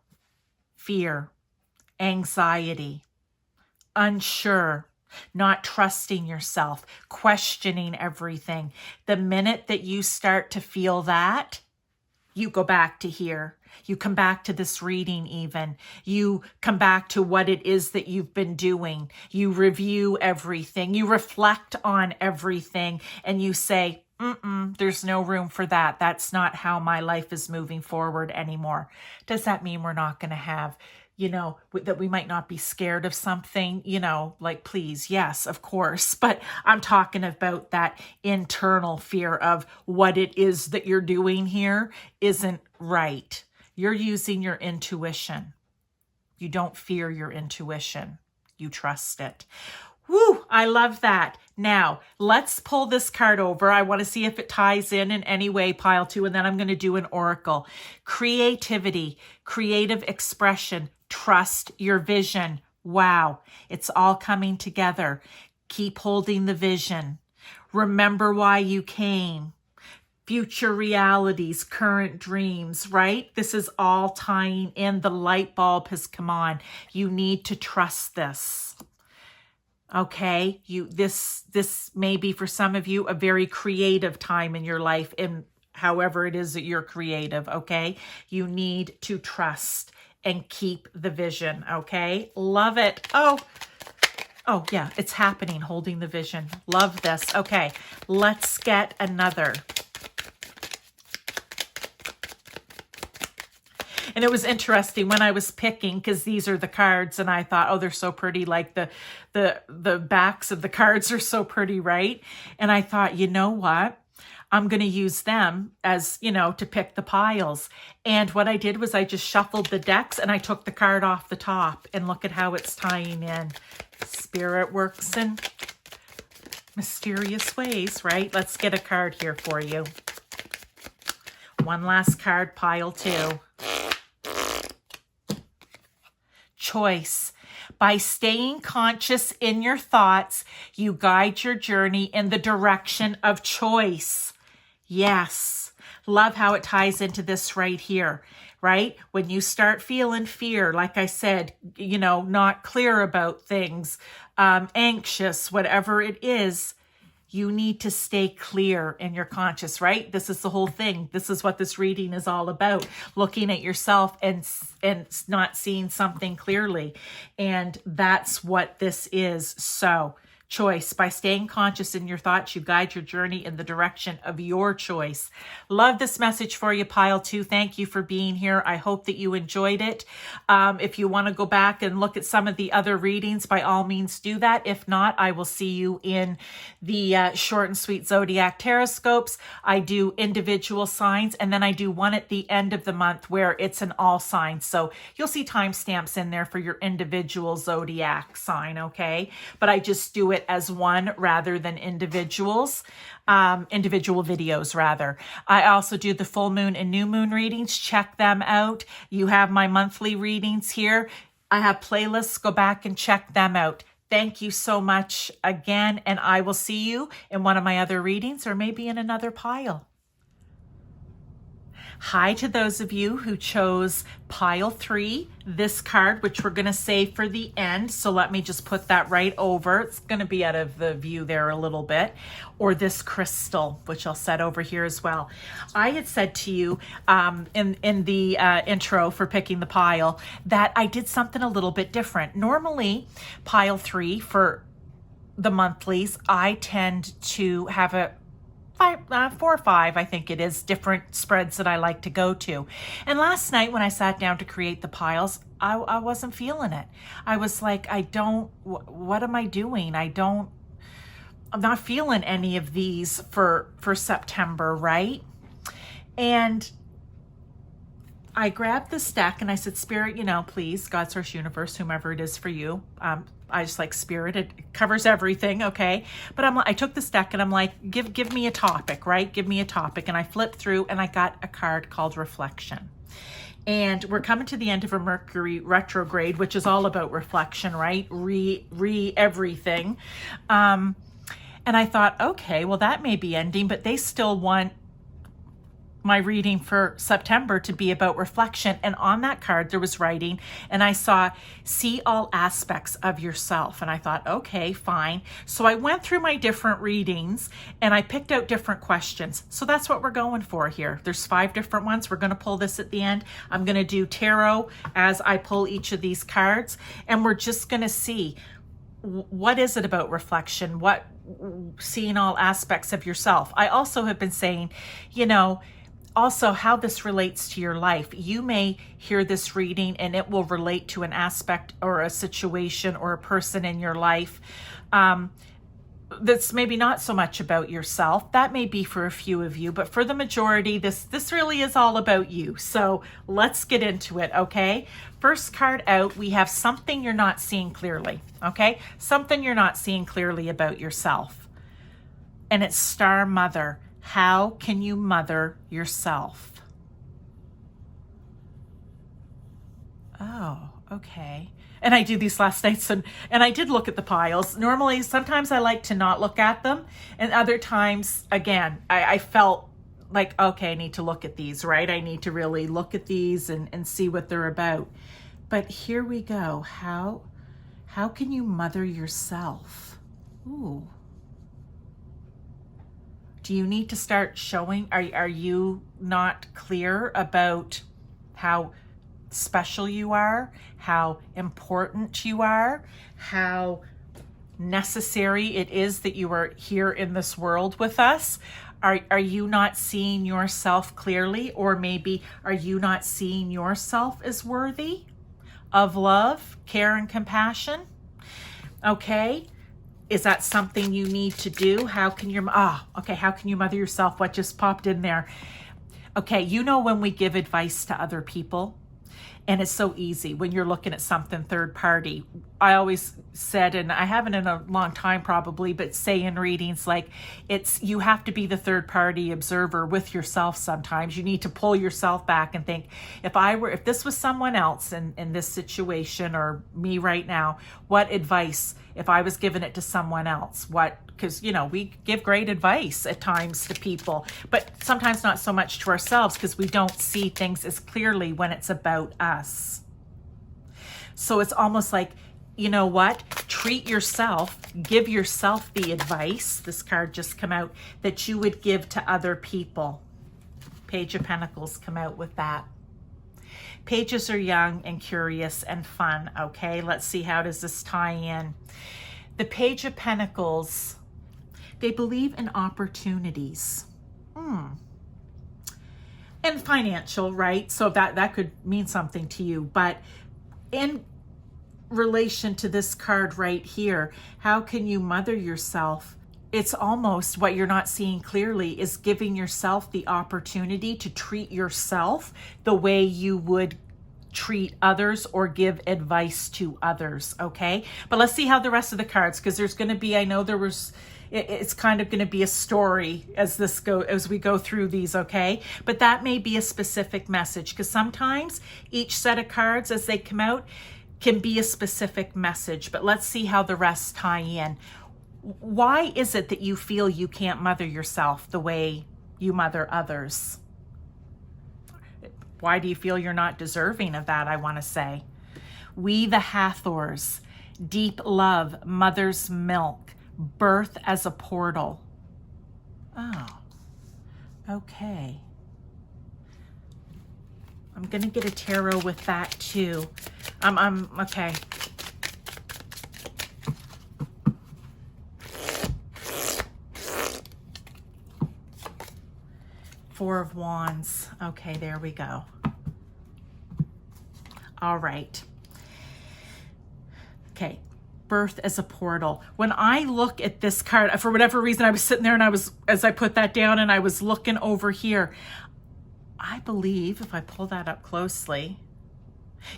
fear, anxiety, unsure, not trusting yourself, questioning everything, the minute that you start to feel that, you go back to here. You come back to this reading even. You come back to what it is that you've been doing. You review everything. You reflect on everything and you say, there's no room for that. That's not how my life is moving forward anymore. Does that mean we're not going to have, that we might not be scared of something, like, please, yes, of course. But I'm talking about that internal fear of what it is that you're doing here isn't right. You're using your intuition. You don't fear your intuition. You trust it. Woo, I love that. Now, let's pull this card over. I want to see if it ties in any way, pile 2, and then I'm going to do an oracle. Creativity, creative expression, trust your vision. Wow, it's all coming together. Keep holding the vision. Remember why you came. Future realities, current dreams, right? This is all tying in. The light bulb has come on. You need to trust this. Okay, this may be for some of you a very creative time in your life, in however it is that you're creative, okay? You need to trust and keep the vision, okay? Love it. Oh yeah, it's happening, holding the vision. Love this. Okay, let's get another. And it was interesting when I was picking, because these are the cards, and I thought, oh, they're so pretty. Like the backs of the cards are so pretty, right? And I thought, you know what? I'm going to use them as, to pick the piles. And what I did was I just shuffled the decks and I took the card off the top, and look at how it's tying in. Spirit works in mysterious ways, right? Let's get a card here for you. One last card, pile 2. Choice. By staying conscious in your thoughts, you guide your journey in the direction of choice. Yes. Love how it ties into this right here, right? When you start feeling fear, like I said, not clear about things, anxious, whatever it is, you need to stay clear in your conscious, right? This is the whole thing. This is what this reading is all about. Looking at yourself and not seeing something clearly. And that's what this is. So choice. By staying conscious in your thoughts, you guide your journey in the direction of your choice. Love this message for you, Pile 2. Thank you for being here. I hope that you enjoyed it. If you want to go back and look at some of the other readings, by all means do that. If not, I will see you in the short and sweet Zodiac Taroscopes. I do individual signs, and then I do one at the end of the month where it's an all sign. So you'll see timestamps in there for your individual Zodiac sign, okay? But I just do it as one rather than individuals, individual videos rather. I also do the full moon and new moon readings. Check them out. You have my monthly readings here. I have playlists. Go back and check them out. Thank you so much again, and I will see you in one of my other readings or maybe in another pile. Hi to those of you who chose pile 3, this card, which we're going to save for the end. So let me just put that right over. It's going to be out of the view there a little bit. Or this crystal, which I'll set over here as well. I had said to you in the intro for picking the pile that I did something a little bit different. Normally, pile 3 for the monthlies, I tend to have a 4 or 5, I think it is, different spreads that I like to go to. And last night when I sat down to create the piles, I wasn't feeling it. I was like, what am I doing? I'm not feeling any of these for September, right? And I grabbed this deck and I said, Spirit, please, God, Source, Universe, whomever it is for you. I just like Spirit. It covers everything, okay? But I took this deck and I'm like, give me a topic, right? Give me a topic. And I flipped through and I got a card called Reflection. And we're coming to the end of a Mercury retrograde, which is all about reflection, right? Everything. And I thought, okay, well, that may be ending, but they still want my reading for September to be about reflection. And on that card, there was writing, and I saw, see all aspects of yourself. And I thought, okay, fine. So I went through my different readings and I picked out different questions. So that's what we're going for here. There's 5 different ones. We're going to pull this at the end. I'm going to do tarot as I pull each of these cards, and we're just going to see, what is it about reflection? What, seeing all aspects of yourself. I also have been saying, also how this relates to your life. You may hear this reading and it will relate to an aspect or a situation or a person in your life that's maybe not so much about yourself. That may be for a few of you, but for the majority, this really is all about you. So let's get into it, okay? First card out, we have something you're not seeing clearly, okay? Something you're not seeing clearly about yourself. And it's Star Mother. How can you mother yourself? Oh, okay. And I do these last nights, and I did look at the piles. Normally, sometimes I like to not look at them. And other times, again, I felt like, okay, I need to look at these, right? I need to really look at these and see what they're about. But here we go. How can you mother yourself? Ooh. Do you need to start showing? Are you not clear about how special you are, how important you are, how necessary it is that you are here in this world with us? Are you not seeing yourself clearly? Or maybe are you not seeing yourself as worthy of love, care, and compassion? Okay. Is that something you need to do? How can you mother yourself? What just popped in there? Okay, when we give advice to other people, and it's so easy when you're looking at something third party. I always said, and I haven't in a long time probably, but say in readings, like you have to be the third party observer with yourself sometimes. You need to pull yourself back and think, if this was someone else in this situation or me right now, what advice, if I was giving it to someone else, because we give great advice at times to people, but sometimes not so much to ourselves because we don't see things as clearly when it's about us. So it's almost like, treat yourself, give yourself the advice, this card just come out, that you would give to other people. Page of Pentacles come out with that. Pages are young and curious and fun, okay? Let's see, how does this tie in? The Page of Pentacles, they believe in opportunities. And financial, right? So that could mean something to you. But in relation to this card right here, how can you mother yourself? It's almost what you're not seeing clearly is giving yourself the opportunity to treat yourself the way you would treat others or give advice to others, okay? But let's see how the rest of the cards, because there's going to be, I know there was, it's kind of going to be a story as we go through these, okay? But that may be a specific message, because sometimes each set of cards as they come out can be a specific message. But let's see how the rest tie in. Why is it that you feel you can't mother yourself the way you mother others? Why do you feel you're not deserving of that, I want to say? We the Hathors, deep love, mother's milk, birth as a portal. Oh, okay. I'm going to get a tarot with that too. Okay. Four of Wands. Okay, there we go. All right. Okay, birth as a portal. When I look at this card, for whatever reason, I was sitting there and as I put that down and I was looking over here, I believe if I pull that up closely,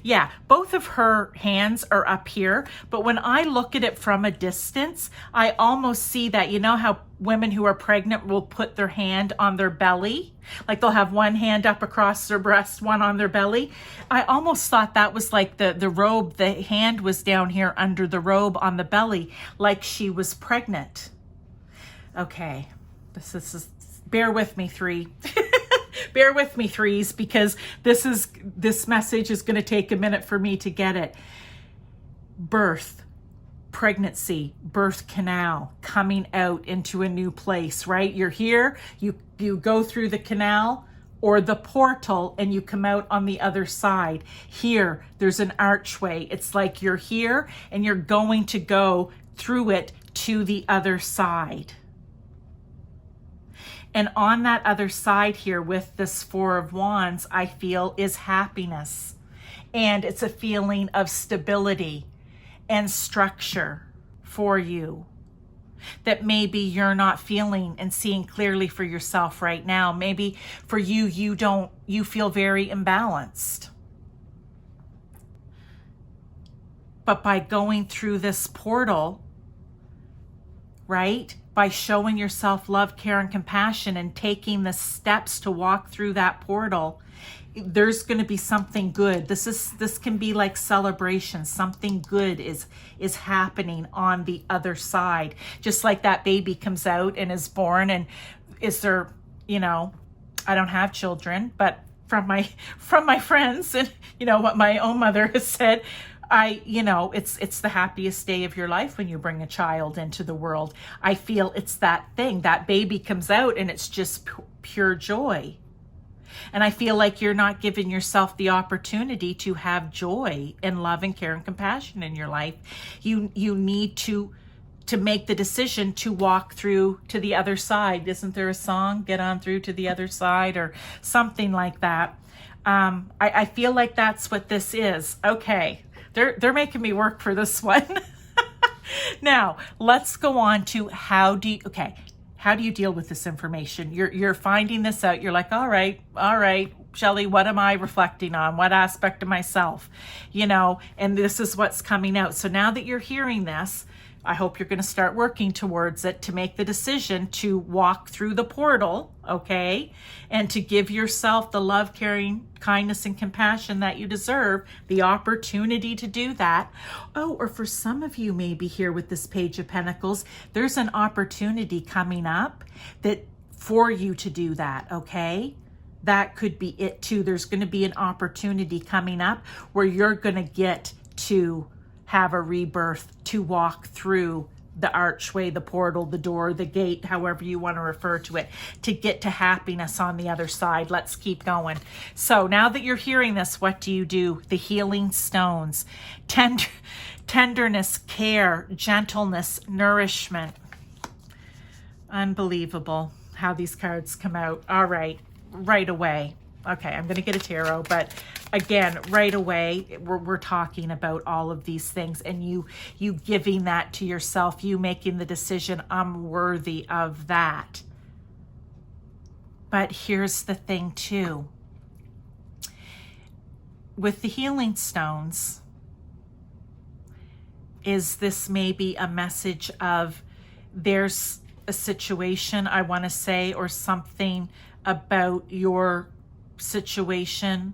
yeah, both of her hands are up here, but when I look at it from a distance, I almost see that, you know how women who are pregnant will put their hand on their belly? Like they'll have one hand up across their breast, one on their belly. I almost thought that was like the robe, the hand was down here under the robe on the belly, like she was pregnant. Okay, this is bear with me, three. Bear with me, threes, because this message is going to take a minute for me to get it. Birth, pregnancy, birth canal, coming out into a new place, right? You're here, you go through the canal or the portal and you come out on the other side. Here, there's an archway. It's like you're here and you're going to go through it to the other side. And on that other side here with this Four of Wands, I feel is happiness. And it's a feeling of stability and structure for you that maybe you're not feeling and seeing clearly for yourself right now. Maybe for you, you feel very imbalanced. But by going through this portal, right? By showing yourself love, care, and compassion and taking the steps to walk through that portal, there's going to be something good. This can be like celebration. Something good is happening on the other side. Just like that baby comes out and is born and is there, I don't have children, but from my friends and what my own mother has said, it's the happiest day of your life when you bring a child into the world. I feel it's that thing. That baby comes out and it's just pure joy. And I feel like you're not giving yourself the opportunity to have joy and love and care and compassion in your life. You need to make the decision to walk through to the other side. Isn't there a song, Get On Through to the Other Side, or something like that? I feel like that's what this is. Okay. They're making me work for this one. Now, let's go on to how do you deal with this information? You're finding this out. You're like, all right, Shelley, what am I reflecting on? What aspect of myself? And this is what's coming out. So now that you're hearing this, I hope you're going to start working towards it to make the decision to walk through the portal, okay? And to give yourself the love, caring, kindness, and compassion that you deserve, the opportunity to do that. Oh, or for some of you maybe here with this Page of Pentacles, there's an opportunity coming up that for you to do that, okay? That could be it too. There's going to be an opportunity coming up where you're going to get to have a rebirth, to walk through the archway, the portal, the door, the gate, however you want to refer to it, to get to happiness on the other side. Let's keep going. So now that you're hearing this, what do? The healing stones, tenderness, care, gentleness, nourishment. Unbelievable how these cards come out. All right, right away. Okay, I'm going to get a tarot, but again, right away, we're talking about all of these things, and you giving that to yourself, you making the decision, I'm worthy of that. But here's the thing too. With the healing stones, is this maybe a message of there's a situation, I want to say, or something about your situation,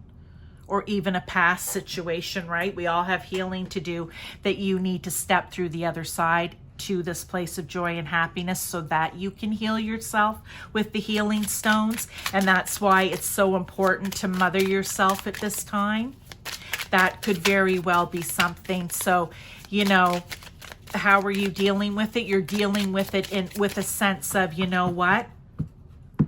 or even a past situation, right? We all have healing to do, that you need to step through the other side to this place of joy and happiness so that you can heal yourself with the healing stones. And that's why it's so important to mother yourself at this time. That could very well be something. So, you know, how are you dealing with it? You're dealing with it with a sense of, you know what?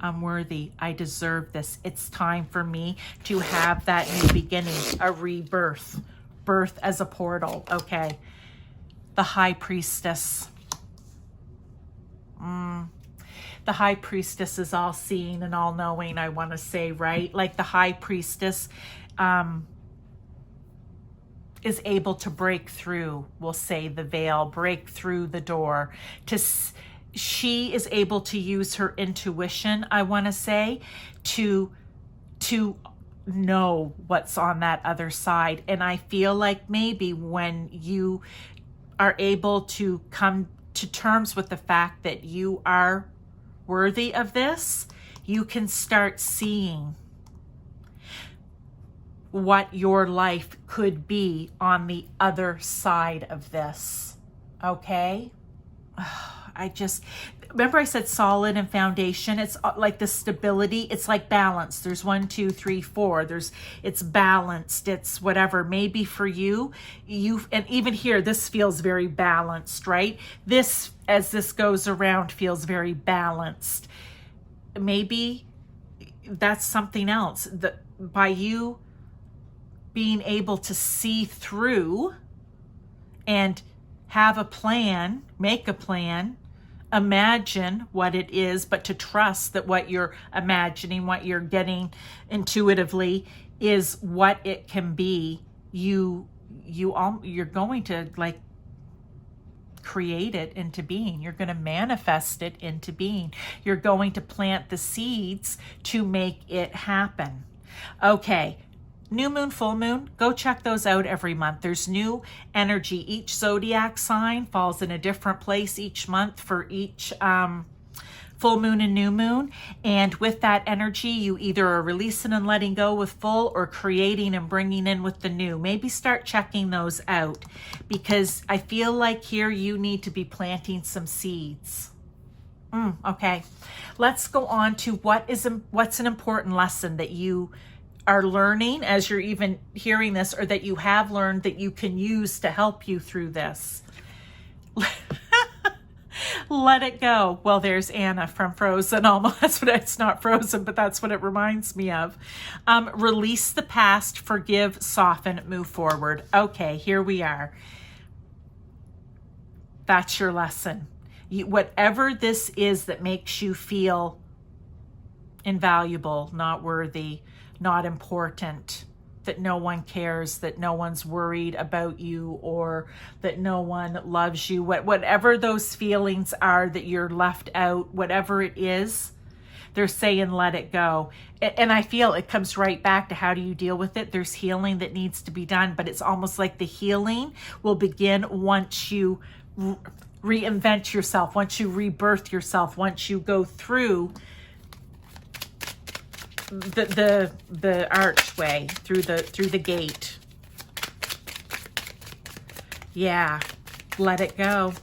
I'm worthy. I deserve this. It's time for me to have that new beginning, a rebirth, birth as a portal. Okay. The High Priestess. The High Priestess is all seeing and all knowing, I want to say, right? Like the High Priestess is able to break through, we'll say, the veil, break through the door. She is able to use her intuition, I want to say, to know what's on that other side. And I feel like maybe when you are able to come to terms with the fact that you are worthy of this, you can start seeing what your life could be on the other side of this. Okay? Remember I said solid and foundation. It's like the stability. It's like balance. There's 1, 2, 3, 4. It's balanced. It's whatever. Maybe for you, and even here, this feels very balanced, right? This, as this goes around, feels very balanced. Maybe that's something else. By you being able to see through and have a plan, make a plan, imagine what it is, but to trust that what you're imagining, what you're getting intuitively is what it can be. You're going to like create it into being. You're going to manifest it into being. You're going to plant the seeds to make it happen. Okay. New moon, full moon, go check those out every month. There's new energy. Each zodiac sign falls in a different place each month for each full moon and new moon. And with that energy, you either are releasing and letting go with full, or creating and bringing in with the new. Maybe start checking those out, because I feel like here you need to be planting some seeds. Okay, let's go on to what's an important lesson that you are learning as you're even hearing this, or that you have learned that you can use to help you through this. Let it go. Well, there's Anna from Frozen. Almost, it's not Frozen, but that's what it reminds me of. Release the past, forgive, soften, move forward. Okay, here we are. That's your lesson. Whatever this is that makes you feel invaluable, not worthy, not important, that no one cares, that no one's worried about you, or that no one loves you, whatever those feelings are that you're left out, whatever it is, they're saying let it go. And I feel it comes right back to, how do you deal with it? There's healing that needs to be done, but it's almost like the healing will begin once you reinvent yourself, once you rebirth yourself, once you go through the archway, through the gate. Yeah, let it go.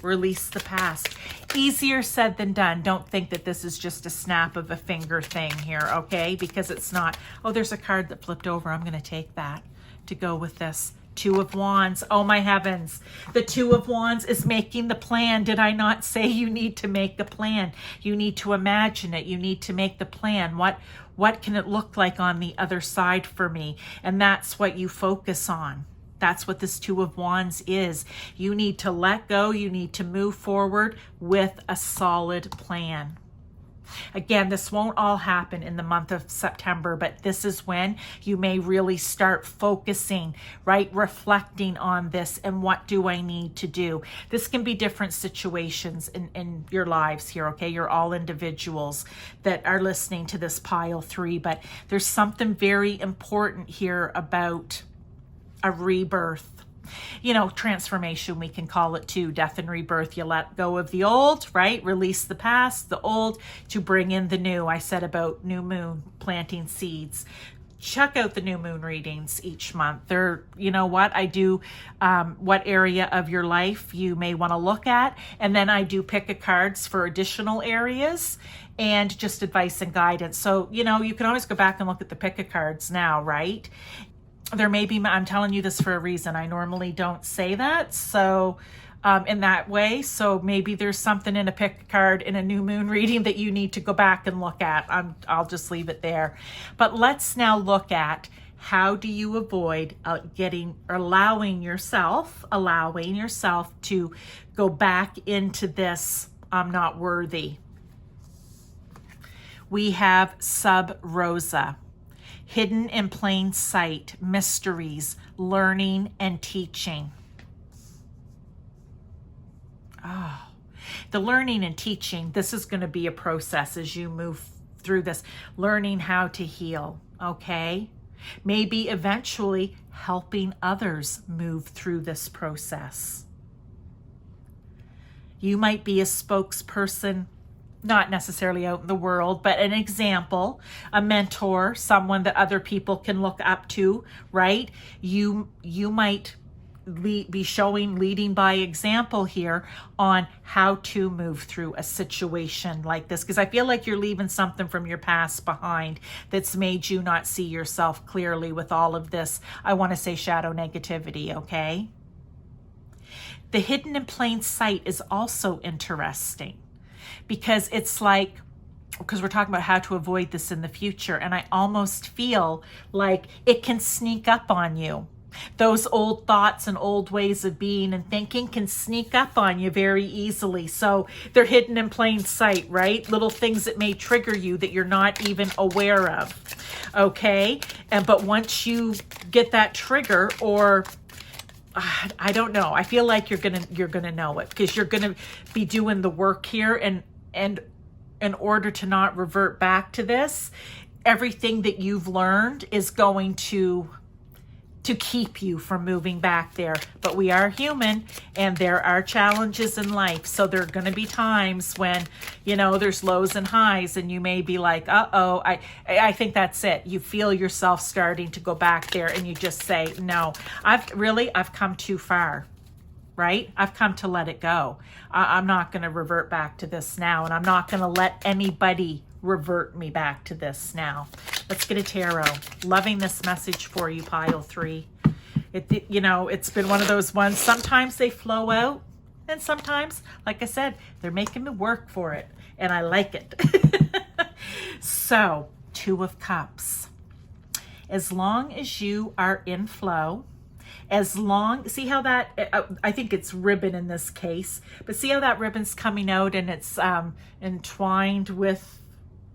Release the past. Easier said than done. Don't think that this is just a snap of a finger thing here, okay? Because it's not. Oh, there's a card that flipped over. I'm going to take that to go with this. Two of Wands. Oh my heavens. The Two of Wands is making the plan. Did I not say you need to make a plan? You need to imagine it. You need to make the plan. What can it look like on the other side for me? And that's what you focus on. That's what this Two of Wands is. You need to let go. You need to move forward with a solid plan. Again, this won't all happen in the month of September, but this is when you may really start focusing, right? Reflecting on this and what do I need to do? This can be different situations in your lives here, okay? You're all individuals that are listening to this pile 3, but there's something very important here about a rebirth. You know, transformation, we can call it too. Death and rebirth. You let go of the old, right? Release the past, the old, to bring in the new. I said about new moon, planting seeds. Check out the new moon readings each month. They're, you know what, I do what area of your life you may want to look at. And then I do pick a cards for additional areas and just advice and guidance. So, you know, you can always go back and look at the pick a cards now, right? There may be, I'm telling you this for a reason. I normally don't say that. So in that way, so maybe there's something in a pick card in a new moon reading that you need to go back and look at. I'll just leave it there. But let's now look at how do you avoid allowing yourself to go back into this, I'm not worthy. We have Sub Rosa. Hidden in plain sight, mysteries, learning and teaching. Oh, the learning and teaching, this is going to be a process as you move through this, learning how to heal, okay? Maybe eventually helping others move through this process. You might be a spokesperson, not necessarily out in the world, but an example, a mentor, someone that other people can look up to, right? You might be leading by example here on how to move through a situation like this, because I feel like you're leaving something from your past behind that's made you not see yourself clearly with all of this, I want to say, shadow negativity, okay? The hidden in plain sight is also interesting. Because it's like, because we're talking about how to avoid this in the future, and I almost feel like it can sneak up on you. Those old thoughts and old ways of being and thinking can sneak up on you very easily. So they're hidden in plain sight, right? Little things that may trigger you that you're not even aware of, okay? But once you get that trigger, or I don't know, I feel like you're gonna know it, because you're gonna be doing the work here, and in order to not revert back to this, everything that you've learned is going to keep you from moving back there. But we are human, and there are challenges in life. So there are going to be times when, you know, there's lows and highs, and you may be like, uh-oh, I think that's it. You feel yourself starting to go back there, and you just say, no, I've come too far, right? I've come to let it go. I'm not going to revert back to this now, and I'm not going to let anybody revert me back to this now. Let's get a tarot. Loving this message for you, pile 3. You know, it's been one of those ones. Sometimes they flow out, and sometimes, like I said, they're making me work for it, and I like it. So, Two of Cups. As long as you are in flow, see how that, I think it's ribbon in this case, but see how that ribbon's coming out and it's entwined with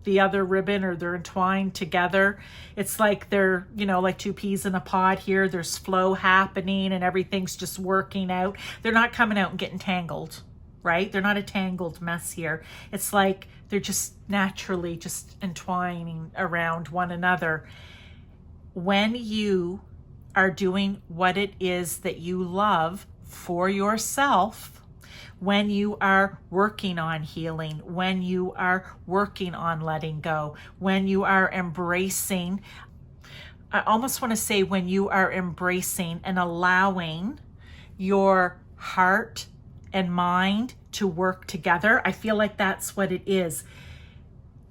the other ribbon, or they're entwined together. It's like they're, you know, like two peas in a pod here. There's flow happening and everything's just working out. They're not coming out and getting tangled, right? They're not a tangled mess here. It's like they're just naturally just entwining around one another. When you are doing what it is that you love for yourself, when you are working on healing, when you are working on letting go, when you are embracing, I almost want to say when you are embracing and allowing your heart and mind to work together. I feel like that's what it is.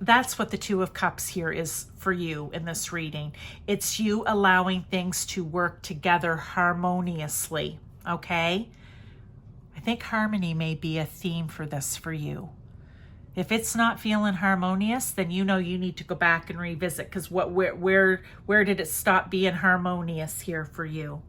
That's what the Two of Cups here is for you in this reading. It's you allowing things to work together harmoniously, okay? I think harmony may be a theme for this for you. If it's not feeling harmonious, then you know you need to go back and revisit, because where did it stop being harmonious here for you?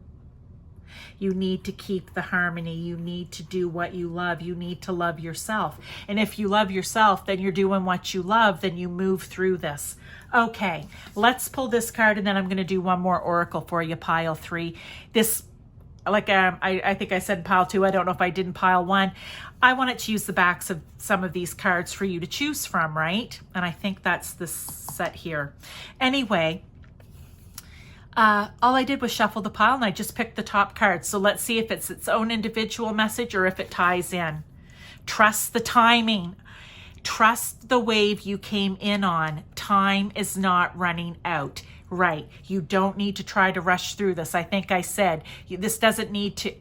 You need to keep the harmony. You need to do what you love. You need to love yourself. And if you love yourself, then you're doing what you love, then you move through this. Okay, let's pull this card, and then I'm going to do one more oracle for you, pile 3. This, like I think I said pile 2. I don't know if I did in pile 1. I wanted to use the backs of some of these cards for you to choose from, right? And I think that's this set here. Anyway, all I did was shuffle the pile, and I just picked the top card. So let's see if it's its own individual message or if it ties in. Trust the timing. Trust the wave you came in on. Time is not running out. Right. You don't need to try to rush through this. I think I said this doesn't need to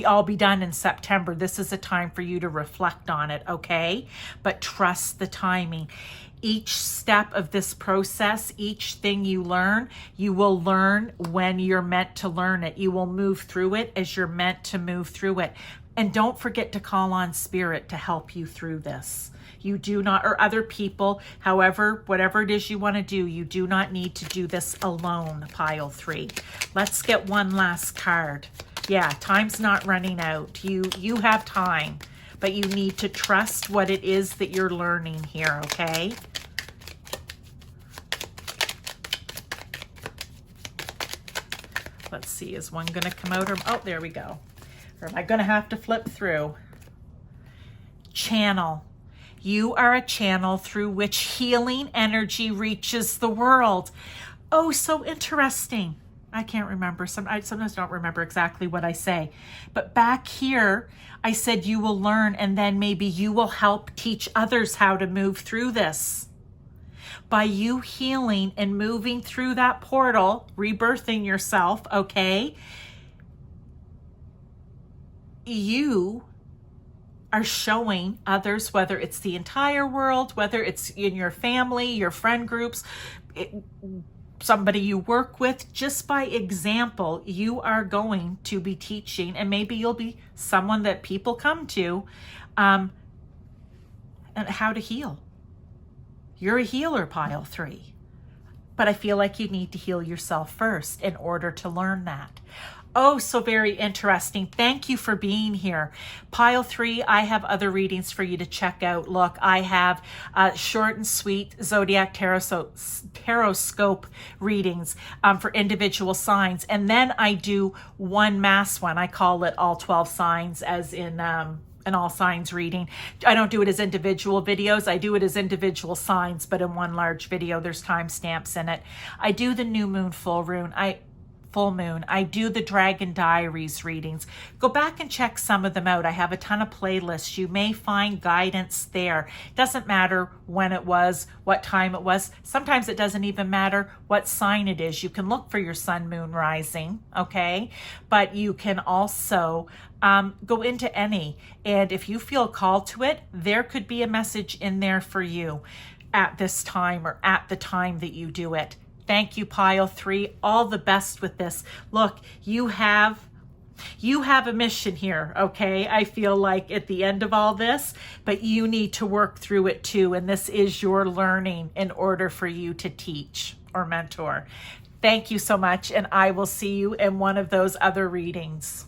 all be done in September. This is a time for you to reflect on it, okay? But trust the timing. Each step of this process, each thing you learn, you will learn when you're meant to learn it. You will move through it as you're meant to move through it. And don't forget to call on Spirit to help you through this. You do not, or other people, however, whatever it is you want to do, you do not need to do this alone, pile 3. Let's get one last card. Yeah, time's not running out. You have time, but you need to trust what it is that you're learning here, okay? Let's see, is one going to come out? Or, oh, there we go. Or am I going to have to flip through? Channel. You are a channel through which healing energy reaches the world. Oh, so interesting. I can't remember. I sometimes don't remember exactly what I say. But back here, I said you will learn, and then maybe you will help teach others how to move through this. By you healing and moving through that portal, rebirthing yourself, okay? You are showing others, whether it's the entire world, whether it's in your family, your friend groups, somebody you work with, just by example, you are going to be teaching, and maybe you'll be someone that people come to, and how to heal. You're a healer, pile 3. But I feel like you need to heal yourself first in order to learn that. Oh, so very interesting. Thank you for being here. Pile 3, I have other readings for you to check out. Look, I have short and sweet Zodiac Taroscope readings for individual signs. And then I do one mass one. I call it all 12 signs, as in an all signs reading. I don't do it as individual videos. I do it as individual signs, but in one large video. There's timestamps in it. I do the new moon, full moon. I do the Dragon Diaries readings. Go back and check some of them out. I have a ton of playlists. You may find guidance there. Doesn't matter when it was, what time it was. Sometimes it doesn't even matter what sign it is. You can look for your sun, moon, rising, okay? But you can also go into any. And if you feel called to it, there could be a message in there for you at this time or at the time that you do it. Thank you, pile 3. All the best with this. Look, you have a mission here, okay? I feel like at the end of all this, but you need to work through it too. And this is your learning in order for you to teach or mentor. Thank you so much. And I will see you in one of those other readings.